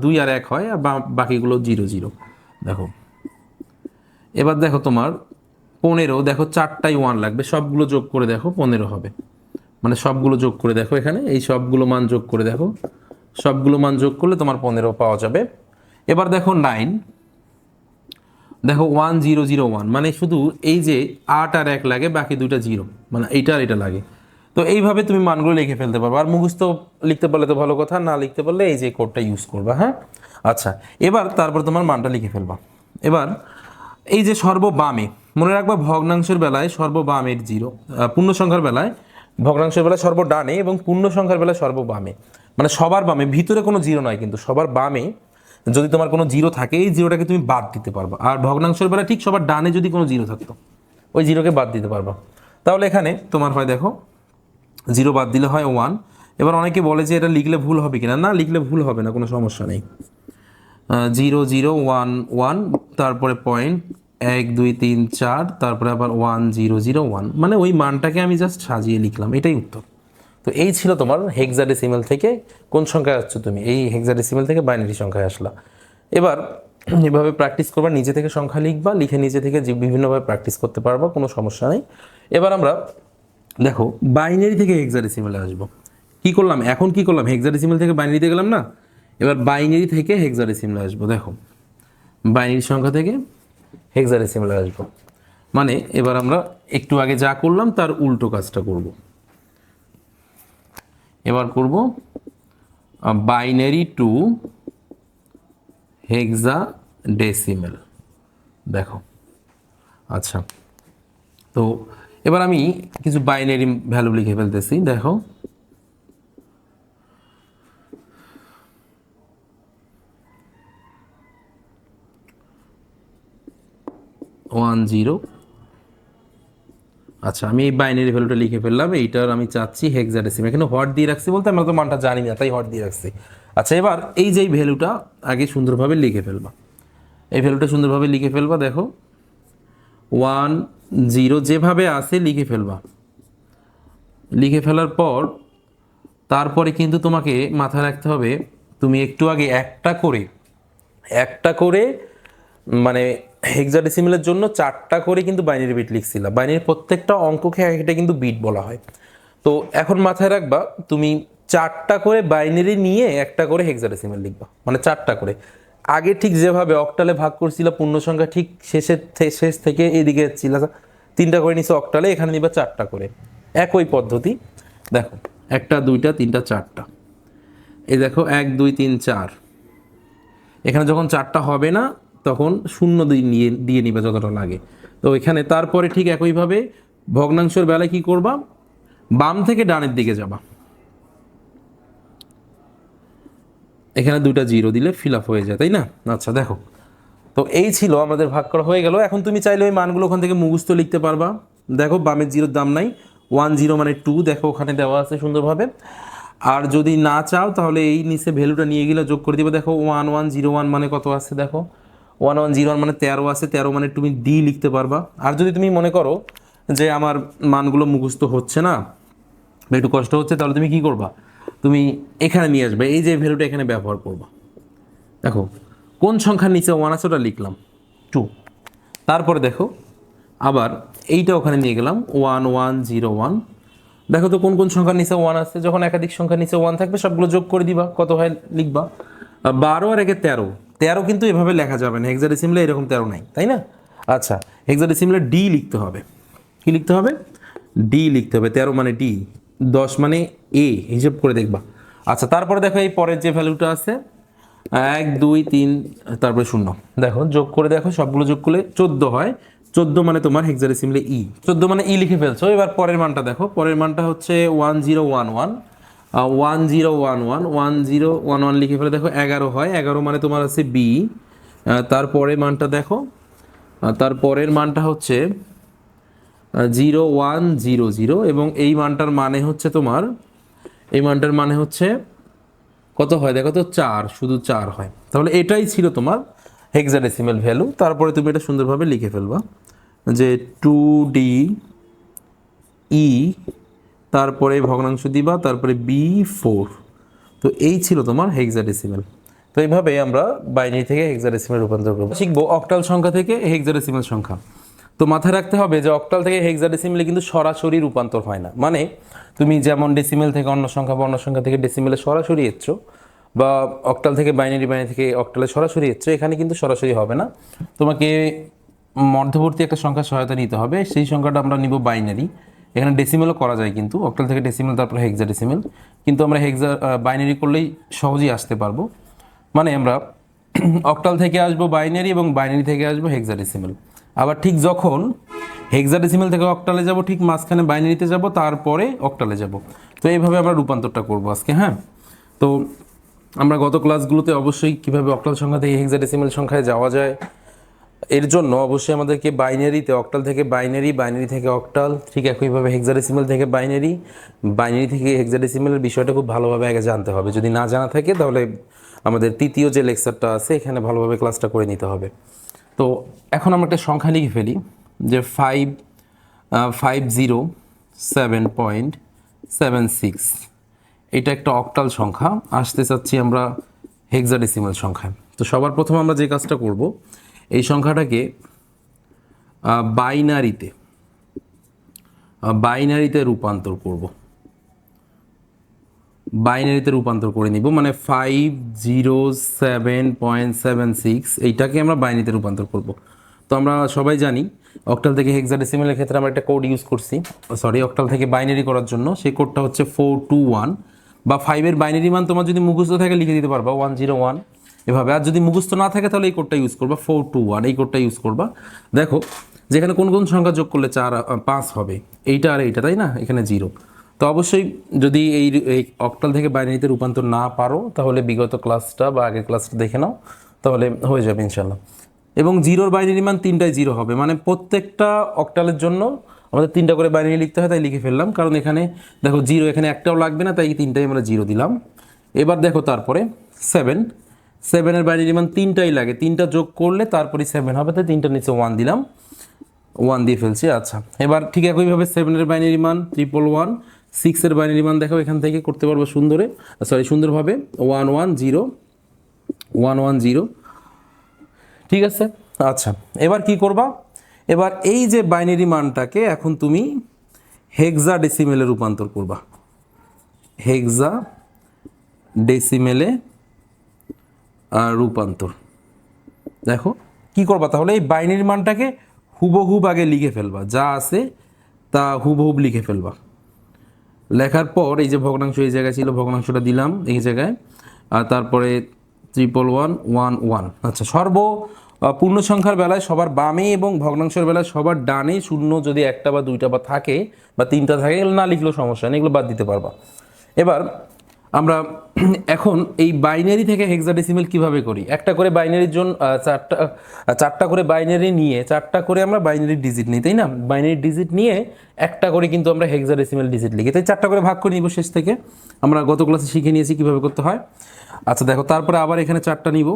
A: 2 আর 1 হয়, আর বাকিগুলো 0 0। দেখো এবার দেখো তোমার 15, দেখো 4টাই 1 লাগবে, সবগুলো যোগ করে দেখো 15 হবে। মানে সবগুলো যোগ করে দেখো, এখানে এই সবগুলো মান যোগ করে দেখো, সবগুলো মান যোগ করলে তোমার 15 পাওয়া যাবে। এবার দেখো 9, দেখো 1 0 0 1, মানে শুধু এই যে 8 আর 1 লাগে, বাকি দুইটা 0, মানে এইটা আর এটা লাগে। তো এইভাবে তুমি মানগুলো লিখে ফেলতে পারবে। আর মুখস্থ লিখতে পারলে তো ভালো কথা, না লিখতে পারলে এই যে কোডটা ইউজ করবা। হ্যাঁ, আচ্ছা, এবার তারপর তোমার মানটা লিখে ফেলবা। এবার এই যে সর্ববামে, মনে রাখবা ভগ্নাংশের বেলায় সর্ববামের 0, পূর্ণ সংখ্যার বেলায় ভগ্নাংশের বেলায় সর্বডানে এবং পূর্ণ সংখ্যার বেলায় সর্ববামে, মানে সবার বামে, ভিতরে কোনো 0 নয় কিন্তু সবার বামে যদি তোমার কোনো 0 থাকে, এই 0টাকে তুমি বাদ দিতে পারবা। আর ভগ্নাংশের বেলায় ঠিক সবার ডানে যদি কোনো 0 থাকতো, ওই 0কে বাদ দিতে পারবা। তাহলে এখানে তোমার হয় দেখো 0 বাদ দিলে হয় 1। এবার অনেকে বলে যে এটা লিখলে ভুল হবে কিনা, না লিখলে ভুল হবে না, কোনো সমস্যা নেই। 0 0 1 1, তারপরে পয়েন্ট 1 2 3 4, তারপরে আবার 1 0 0 1, মানে ওই মানটাকে আমি জাস্ট সাজিয়ে লিখলাম, এটাই উত্তর। তো এই ছিল তোমার হেক্সাডেসিমাল থেকে কোন সংখ্যায় আসছো তুমি, এই হেক্সাডেসিমাল থেকে বাইনারি সংখ্যায় আসলা। এবার এভাবে প্র্যাকটিস করবা, নিজে থেকে সংখ্যা লিখবা, লিখে নিজে থেকে যে বিভিন্নভাবে প্র্যাকটিস করতে পারবা, কোনো সমস্যা নেই। এবার আমরা দেখো বাইনারি থেকে হেক্সাডেসিমালে আসবো। কি করলাম এখন, কি করলাম, হেক্সাডেসিমাল থেকে বাইনারিতে গেলাম না, এবার বাইনারি থেকে হেক্সাডেসিমালে আসবো। দেখো বাইনারি সংখ্যা থেকে হেক্সাডেসিমালে আসবো, মানে এবার আমরা একটু আগে যা করলাম তার উল্টো কাজটা করব। এবার করব বাইনারি টু হেক্সাডেসিমাল। দেখো আচ্ছা, তো এবার আমি কিছু বাইনারি ভ্যালু লিখে ফেলতেছি। দেখো 1 0। আচ্ছা, আমি এই বাইনারি ভ্যালুটা লিখে ফেললাম, এইটার আমি চাচ্ছি হেক্সাডেসিমাল। এখানে হট দিয়ে রাখছি বলতে আমরা তো মানটা জানি না, তাই হট দিয়ে রাখছি। আচ্ছা, এবার এই যে ভ্যালুটা আগে সুন্দরভাবে লিখে ফেলবা, এই ভ্যালুটা সুন্দরভাবে লিখে ফেলবা। দেখো 1 0 যেভাবে আছে লিখে ফেলবা। লিখে ফেলার পর তারপরে কিন্তু তোমাকে মাথায় রাখতে হবে, তুমি একটু আগে একটা করে মানে হেক্সাডেসিমালের জন্য 4টা করে কিন্তু বাইনারি বিট লিখছিলাম। বাইনারি প্রত্যেকটা অঙ্ককে একটা কিন্তু বিট বলা হয়। তো এখন মাথায় রাখবা, তুমি 4টা করে বাইনারি নিয়ে একটা করে হেক্সাডেসিমাল লিখবা, মানে 4টা করে। আগে ঠিক যেভাবে অক্টালে ভাগ করছিল পূর্ণ সংখ্যা, ঠিক শেষ থেকে এদিকে ছিল 3টা করে নিচে অক্টালে, এখানে নিবা 4টা করে, একই পদ্ধতি। দেখো 1টা 2টা 3টা 4টা, এই দেখো 1 2 3 4, এখানে যখন 4টা হবে না তখন শূন্য দিয়ে নিবে যতটা লাগে। তো এখানে তারপরে ঠিক একইভাবে ভগ্নাংশের বেলায় কি করবা, বাম থেকে ডানের দিকে যাবা, এখানে 2টা 0 দিলে ফিল আপ হয়ে যায়, তাই না? আচ্ছা দেখো, তো এই ছিল আমাদের ভাগ করা হয়ে গেল। এখন তুমি চাইলে ওই মানগুলো ওখান থেকে মুখস্থ লিখতে পারবা। দেখো বামের 0 দাম নাই, 1 0 মানে 2, দেখো ওখানে দেওয়া আছে সুন্দরভাবে। আর যদি না চাও তাহলে এই নিচে ভ্যালুটা নিয়ে গেলে যোগ করে দিবে। দেখো 1 1 0 1 মানে কত আছে, দেখো 1 1 0 1 মানে 13 আছে, 13 মানে তুমি ডি লিখতে পারবা। আর যদি তুমি মনে করো যে আমার মানগুলো মুখস্থ হচ্ছে না বা একটু কষ্ট হচ্ছে, তাহলে তুমি কি করবা, তুমি এখানে নিয়ে আসবে, এই যে ভ্যালুটা এখানে ব্যবহার করবা। দেখো কোন সংখ্যার নিচে 1 আছে ওটা লিখলাম 2, তারপরে দেখো আবার এইটা ওখানে নিয়ে গেলাম 1 1 0 1। দেখো তো কোন কোন সংখ্যার নিচে 1 আছে, যখন একাধিক সংখ্যার নিচে 1 থাকবে সবগুলো যোগ করে দিবা, কত হয় লিখবা। 12 আর 1 13, 13 কিন্তু এভাবে লেখা যাবে না, হেক্সাডেসিমালে এরকম 13 নাই, তাই না? আচ্ছা, হেক্সাডেসিমালে ডি লিখতে হবে। কি লিখতে হবে? ডি লিখতে হবে। 13 মানে ডি, 10 মানে এ, হিসেব করে দেখবা। আচ্ছা, তারপরে দেখো এই পরের যে ভ্যালুটা আছে 1 2 3, তারপরে 0, দেখো যোগ করে দেখো, সবগুলো যোগ করলে 14 হয়। 14 মানে তোমার হেক্সাডেসিমালে ই, 14 মানে ই লিখে ফেলছো। এবার পরের মানটা দেখো, পরের মানটা হচ্ছে 1 0 1 1, 1 0 1 1 1 0 1 1 লিখে ফেলে দেখো 11 হয়। 11 মানে তোমার আছে বি। তারপরের মানটা দেখো, তারপরের মানটা হচ্ছে 0100 এবং এই মানটার মানে হচ্ছে তোমার, এই মানটার মানে হচ্ছে কত হয় দেখো তো, 4, শুধু 4 হয়। তাহলে এটাই ছিল তোমার হেক্সাডেসিমেল ভ্যালু। তারপরে তুমি এটা সুন্দরভাবে লিখে ফেলবা যে 2DE, তারপরে ভগ্নাংশ দিবা, তারপরে B4। তো এই ছিল তোমার হেক্সাডেসিমেল। তো এইভাবে আমরা বাইনারি থেকে হেক্সাডেসিমেল রূপান্তর করবো। শিখবো অক্টাল সংখ্যা থেকে হেক্সাডেসিমেল সংখ্যা। তো মাথায় রাখতে হবে যে অক্টাল থেকে হেক্সাডেসিমেলে কিন্তু সরাসরি রূপান্তর হয় না। মানে তুমি যেমন ডেসিমেল থেকে অন্য সংখ্যা বা অন্য সংখ্যা থেকে ডেসিমেলে সরাসরি এসছো, বা অক্টাল থেকে বাইনারি, বাইনারি থেকে অক্টালে সরাসরি এসছো, এখানে কিন্তু সরাসরি হবে না। তোমাকে মধ্যবর্তী একটা সংখ্যার সহায়তা নিতে হবে। সেই সংখ্যাটা আমরা নিব বাইনারি। এখানে ডেসিমেলও করা যায়, কিন্তু অক্টাল থেকে ডেসিমেল তারপরে হেক্সাডেসিমেল। কিন্তু আমরা বাইনারি করলেই সহজেই আসতে পারবো। মানে আমরা অক্টাল থেকে আসবো বাইনারি এবং বাইনারি থেকে আসবো হেক্সাডেসিমেল। আবার ঠিক যখন হেক্সাডেসিমেল থেকে অক্টালে যাব, ঠিক মাঝখানে বাইনারিতে যাব, তারপরে অক্টালে যাব। তো এইভাবে আমরা রূপান্তরটা করবো আজকে। হ্যাঁ, তো আমরা গত ক্লাসগুলোতে অবশ্যই কীভাবে অক্টাল সংখ্যা থেকে হেক্সাডেসিমেল সংখ্যায় যাওয়া যায়, এর জন্য অবশ্যই আমাদেরকে বাইনারিতে, অক্টাল থেকে বাইনারি, বাইনারি থেকে অক্টাল, ঠিক একইভাবে হেক্সাডেসিমেল থেকে বাইনারি, বাইনারি থেকে হেক্সাডেসিমেলের বিষয়টা খুব ভালোভাবে আগে জানতে হবে। যদি না জানা থাকে তাহলে আমাদের তৃতীয় যে লেকচারটা আছে এখানে ভালোভাবে ক্লাসটা করে নিতে হবে। তো এখন আমরা একটা সংখ্যা লিখে ফেলি যে 507.76। এটা একটা অক্টাল সংখ্যা, আসতে চাচ্ছি আমরা হেক্সাডেসিমেল সংখ্যা। তো সবার প্রথম আমরা যে কাজটা করব, এই সংখ্যাটাকে বাইনারিতে বাইনারিতে রূপান্তর করব। বাইনারিতে রূপান্তর করে নিব, মানে 507.76 এইটাকে আমরা বাইনারিতে রূপান্তর করব। তো আমরা সবাই জানি অক্টাল থেকে হেক্সাডেসিমেলের ক্ষেত্রে আমরা একটা কোড ইউজ করছি, অক্টাল থেকে বাইনারি করার জন্য। সেই কোডটা হচ্ছে 421, বা 5-এর বাইনারি মান তোমার যদি মুখস্থ থাকে লিখে দিতে পারবা 101 এভাবে। আর যদি মুখস্থ না থাকে তাহলে এই কোডটা ইউজ করবা 421, এই কোডটা ইউজ করবা। দেখো যেখানে কোন কোন সংখ্যা যোগ করলে 5 হবে, এইটা আর এইটা, তাই না? এখানে 0। তো অবশ্যই যদি এই অক্টাল থেকে বাইনারিতে রূপান্তর না পারো তাহলে বিগত ক্লাসটা বা আগের ক্লাসটা দেখে নাও, তাহলে হয়ে যাবে ইনশাল্লাহ। এবং 0-র বাইনারি মান 3টাই 0 হবে, মানে প্রত্যেকটা অক্টালের জন্য আমাদের 3টা করে বাইনারি লিখতে হয়, তাই লিখে ফেললাম। কারণ এখানে দেখো 0 এখানে একটাও লাগবে না, তাই 3টাই আমরা 0 দিলাম। এবার দেখো তারপরে 7-এর বাইনারি মান 3টাই লাগে, 3টা যোগ করলে তারপরে 7 হবে, তাই 3টার নিচে 1 দিলাম, 1 দিয়ে ফেলছি। আচ্ছা, এবার ঠিক একইভাবে 7-এর বাইনারি মান 111, 6-এর বাইনারি মান দেখো এখান থেকে করতে পারবো সুন্দরভাবে 110। ঠিক আছে। আচ্ছা, এবার কি করবা? এবার এই যে বাইনারি মানটাকে এখন তুমি হেক্সাডেসিমেলে রূপান্তর করবা। হেক্সাডেসিমেলে রূপান্তর। দেখো কি করবা তাহলে, এই বাইনারি মানটাকে হুবহুব আগে লিখে ফেলবা, যা আছে তা হুবহুব লিখে ফেলবা। লেখার পর এই যে ভগ্নাংশ এই জায়গায় ছিল, ভগ্নাংশটা দিলাম এই জায়গায়, আর তারপরে 11111। আচ্ছা, পূর্ণ সংখ্যার বেলায় সবার বামে এবং ভগ্নাংশের বেলায় সবার ডানে শূন্য যদি একটা বা দুইটা বা থাকে বা 3টা থাকে, এগুলো না লিখলেও সমস্যা নেই, এগুলো বাদ দিতে পারবা। এবার আমরা এখন এই বাইনারি থেকে হেক্সাডেসিমেল কিভাবে করি, একটা করে বাইনারির জন্য চারটা করে বাইনারি নিয়ে 4টা করে আমরা বাইনারি ডিজিট নিই, তাই না? বাইনারি ডিজিট নিয়ে একটা করে কিন্তু আমরা হেক্সাডেসিমেল ডিজিট লিখি, তাই 4টা করে ভাগ করে নিব শেষ থেকে। আমরা গত ক্লাসে শিখে নিয়েছি কিভাবে করতে হয়। আচ্ছা দেখো, তারপরে আবার এখানে 4টা নিব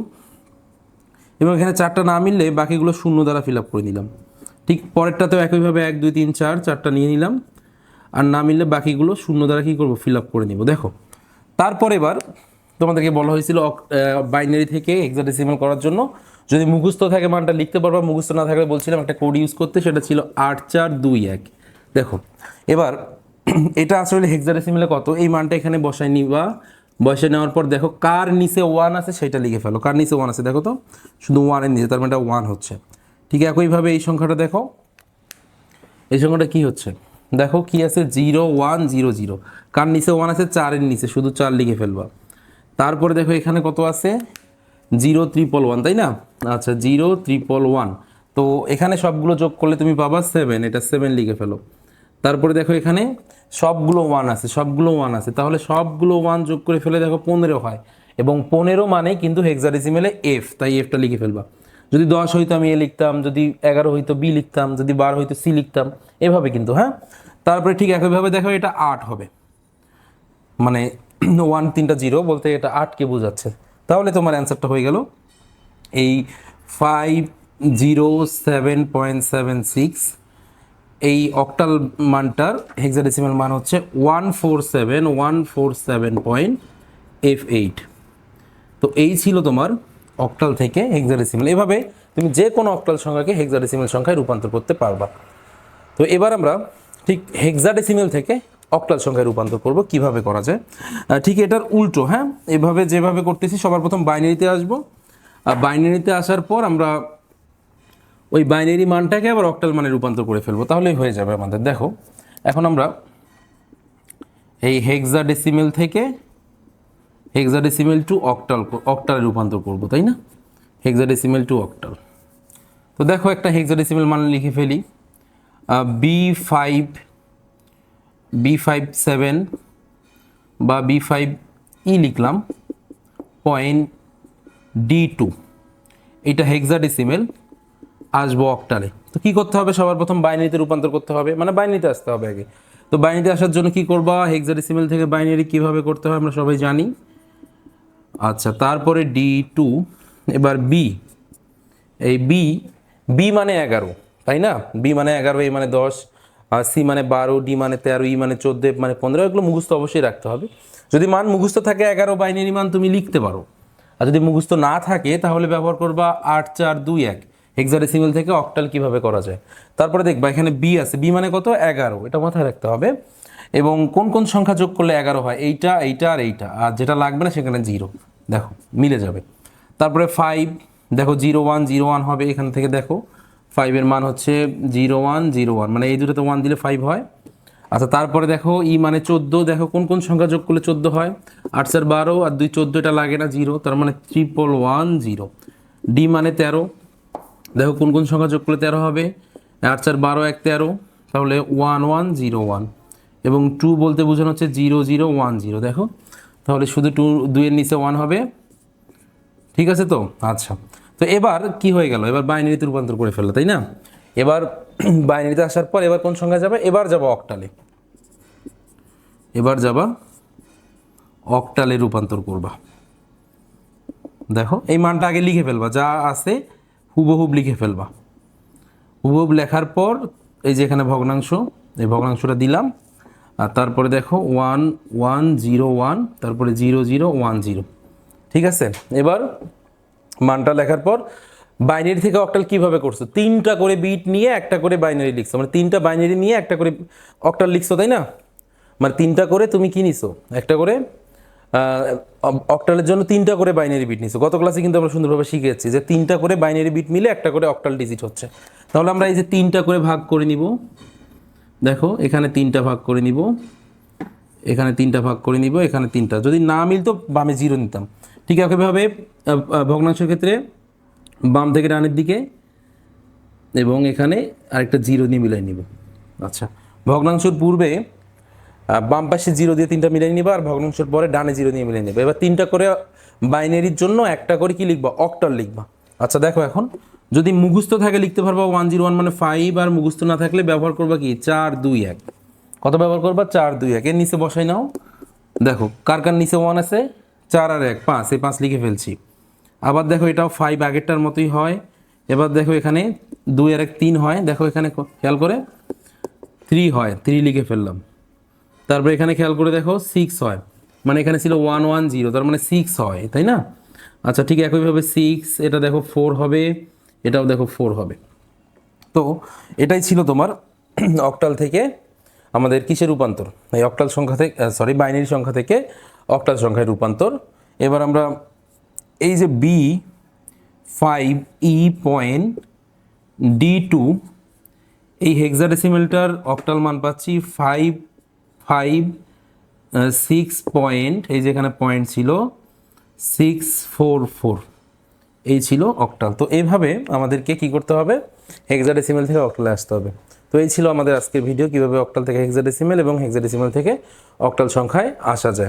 A: এবং এখানে 4টা না মিললে বাকিগুলো শূন্য দ্বারা ফিল আপ করে নিলাম। ঠিক পরেরটাতেও একইভাবে 1 2 3 4 4টা নিয়ে নিলাম, আর না মিললে বাকিগুলো শূন্য দ্বারা কী করবো, ফিল আপ করে নিব। দেখো তারপর এবার তোমাদেরকে বলা হয়েছিল বাইনারি থেকে হেক্সাডেসিমেল করার জন্য যদি মুখস্থ থাকে মানটা লিখতে পারবা, মুখস্থ না থাকলে বলছিলাম একটা কোড ইউজ করতে, সেটা ছিল 8421। দেখো এবার এটা আসলে হেক্সাডেসিমেলে কত, এই মানটা এখানে বসায় নিবা। বসে নেওয়ার পর দেখো কার নিচে 1 আছে সেটা লিখে ফেলো। কার নিচে 1 আছে দেখো তো, শুধু 1-এর নিচে, তার মানে 1 হচ্ছে। ঠিক একইভাবে এই সংখ্যাটা দেখো, এই সংখ্যাটা কি হচ্ছে দেখো, কি আছে 0100। কার নিচে 1 আছে, 4-এর নিচে, শুধু 4 লিখে ফেলবা। তারপরে দেখো এখানে কত আছে, 0111, তাই না? আচ্ছা 0111। তো এখানে সবগুলো যোগ করলে তুমি পাবা 7, এটা 7 লিখে ফেলো। তারপরে দেখো এখানে সবগুলো 1 আছে, তাহলে সবগুলো 1 যোগ করে ফেলে দেখো 15 হয়, এবং 15 মানে কিন্তু হেক্সাডেসিমেলে F, তাই Fটা লিখে ফেলবা। যদি 10 হইতো আমি এ লিখতাম, যদি 11 হইতো বি লিখতাম, যদি 12 হইতো সি লিখতাম, এভাবে কিন্তু। হ্যাঁ, তারপরে ঠিক একইভাবে দেখো এটা 8 হবে, মানে 1 3টা 0 বলতে এটা 8কে বোঝাচ্ছে। তাহলে তোমার অ্যান্সারটা হয়ে গেল এই 507.76। এই অক্টাল মানটার হেক্সাডেসিমাল মান হচ্ছে 147.F8। তো এই ছিল তোমার অক্টাল থেকে হেক্সাডেসিমাল। এভাবে তুমি যে কোনো অক্টাল সংখ্যাকে হেক্সাডেসিমাল সংখ্যায় রূপান্তর করতে পারবা। তো এবার আমরা ঠিক হেক্সাডেসিমাল থেকে অক্টাল সংখ্যায় রূপান্তর করব, কিভাবে করা যায় ঠিক এটার উল্টো। হ্যাঁ, এভাবে যেভাবে করতেছি সবার প্রথম বাইনারিতে আসবো, আর বাইনারিতে আসার পর আমরা ওই বাইনারি মানটাকে আবার অক্টাল মানে রূপান্তর করে ফেলবো, তাহলেই হয়ে যাবে আমাদের। দেখো এখন আমরা এই হেক্সাডেসিমাল থেকে হেক্সাডেসিমাল টু অক্টালে রূপান্তর করব, তাই না? Hexadecimal two octal. তো দেখো একটা হেক্সাডেসিমাল মান লিখে ফেলি, B57 বা B5E লিখলাম, .D2, এটা হেক্সাডেসিমাল, আসবো অক্টালে। তো কি করতে হবে, সবার প্রথম বাইনারিতে রূপান্তর করতে হবে, মানে বাইনারিতে আসতে হবে আগে। তো বাইনারিতে আসার জন্য কি করবা, হেক্সাডেসিমাল থেকে বাইনারি কিভাবে করতে হয় আমরা সবাই জানি। আচ্ছা, তারপরে D2, এবার বি, এই বি মানে 11, তাই না? বি মানে 11, এ মানে 10, আর সি মানে 12, ডি মানে 13, ই মানে 14, এফ মানে 15। এগুলো মুখস্থ অবশ্যই রাখতে হবে। যদি মান মুখস্থ থাকে 11 বাইনারি মান তুমি লিখতে পারো, আর যদি মুখস্থ না থাকে তাহলে ব্যবহার করবা 8421 হেক্সাডেসিমাল থেকে অক্টাল কিভাবে করা যায়। তারপরে দেখবা এখানে বি আছে, বি মানে কত, 11, এটা মাথায় রাখতে হবে। এবং কোন কোন সংখ্যা যোগ করলে 11 হয়, এইটা এইটা আর এইটা, আর যেটা লাগবে না সেখানে 0, দেখো মিলে যাবে। তারপরে 5, দেখো 0101 হবে, এখান থেকে দেখো 5-এর মান হচ্ছে 0101, মানে এই দুটোতে 1 দিলে 5 হয়। আচ্ছা, তারপরে দেখো ই মানে 14, দেখো কোন কোন সংখ্যা যোগ করলে 14 হয়, 8 4 12 আর 2 14, এটা লাগে না 0, তার মানে 1110। ডি মানে 13, দেখো কোন কোন সংখ্যা যোগ করলে 13 হবে, 8 4 12 1 13, তাহলে 1101। এবং 2 বলতে বোঝানো হচ্ছে 0010, দেখো তাহলে শুধু 2 এর নিচে 1 হবে। ঠিক আছে তো? আচ্ছা, তো এবার কি হয়ে গেল, এবার বাইনারিতে রূপান্তর করে ফেললো, তাই না? এবার বাইনারিতে আসার পর এবার কোন সংখ্যা যাবে, এবার যাবো অক্টালে, এবার যাবা অক্টালে রূপান্তর করবা। দেখো এই মানটা আগে লিখে ফেলবা, যা আছে হুবহুব লিখে ফেলবা। হুবহুব লেখার পর এই যে এখানে ভগ্নাংশ, এই ভগ্নাংশটা দিলাম, আর তারপরে দেখো 1101, তারপরে 0010। ঠিক আছে, এবার মানটা লেখার পর বাইনারি থেকে অক্টাল কিভাবে করছো, 3টা করে বিট নিয়ে একটা করে বাইনারি লিখছো, মানে 3টা বাইনারি নিয়ে একটা করে অক্টাল লিখছো, তাই না? মানে 3টা করে তুমি কি নিছো, একটা করে অক্টালের জন্য 3টা করে বাইনারি বিট নিছো। গত ক্লাসে কিন্তু আমরা সুন্দরভাবে শিখেছি যে 3টা করে বাইনারি বিট মিলে একটা করে অক্টাল ডিজিট হচ্ছে। তাহলে আমরা এই যে 3টা করে ভাগ করে নিব, দেখো এখানে 3টা ভাগ করে নিব, এখানে 3টা ভাগ করে নিব, এখানে 3টা, যদি না মিলতো বামে 0 নিতাম। ঠিক একইভাবে ভগ্নাংশের ক্ষেত্রে বাম থেকে ডানের দিকে এবং এখানে আরেকটা 0 দিয়ে মিলাই নিব। আচ্ছা, ভগ্নাংশের পূর্বে বাম পাশে 0 দিয়ে 3টা মিলাই নিবা, আর ভগ্নাংশের পরে ডানে 0 দিয়ে মিলাই নেবে। এবার 3টা করে বাইনারির জন্য একটা করে কি লিখবা, অক্টাল লিখবা। আচ্ছা দেখো, এখন যদি মুখস্থ থাকে লিখতে পারবা 101 মানে 5, আর মুখস্থ না থাকলে ব্যবহার করবা কি 421। কত ব্যবহার করবা, 421। এর নিচে বসাই নাও, দেখো কার কার নিচে 1 আছে, 4 আর 1 5, এই 5 লিখে ফেলছি। আবার দেখো এটাও 5 আগেরটার মতোই হয়। এবার দেখো এখানে 2 আর 1 3 হয়, দেখো এখানে খেয়াল করে 3 হয়, 3 লিখে ফেললাম। তারপরে এখানে খেয়াল করে দেখো 6 হয়, মানে এখানে ছিল 110, তার মানে 6 হয়, তাই না? আচ্ছা, ঠিক একইভাবে 6, এটা দেখো 4 হবে, এটাও দেখো 4 হবে। তো এটাই ছিল তোমার অক্টাল থেকে আমাদের কিসের রূপান্তর, এই অক্টাল সংখ্যা থেকে, সরি বাইনারি সংখ্যা থেকে অক্টাল সংখ্যায় রূপান্তর। এবার আমরা এই যে B5E.D2, এই হেক্সাডেসিমেলটার অক্টাল মান পাচ্ছি 556. এই যেখানে পয়েন্ট ছিল 644, এই ছিল অক্টাল। তো এইভাবে আমাদেরকে কি করতে হবে, হেক্সাডেসিমেল থেকে অক্টালে আসতে হবে। তো এই ছিল আমাদের আজকের ভিডিও, কিভাবে অক্টাল থেকে হেক্সাডেসিমেল এবং হেক্সাডেসিমেল থেকে অক্টাল সংখ্যায় আসা যায়।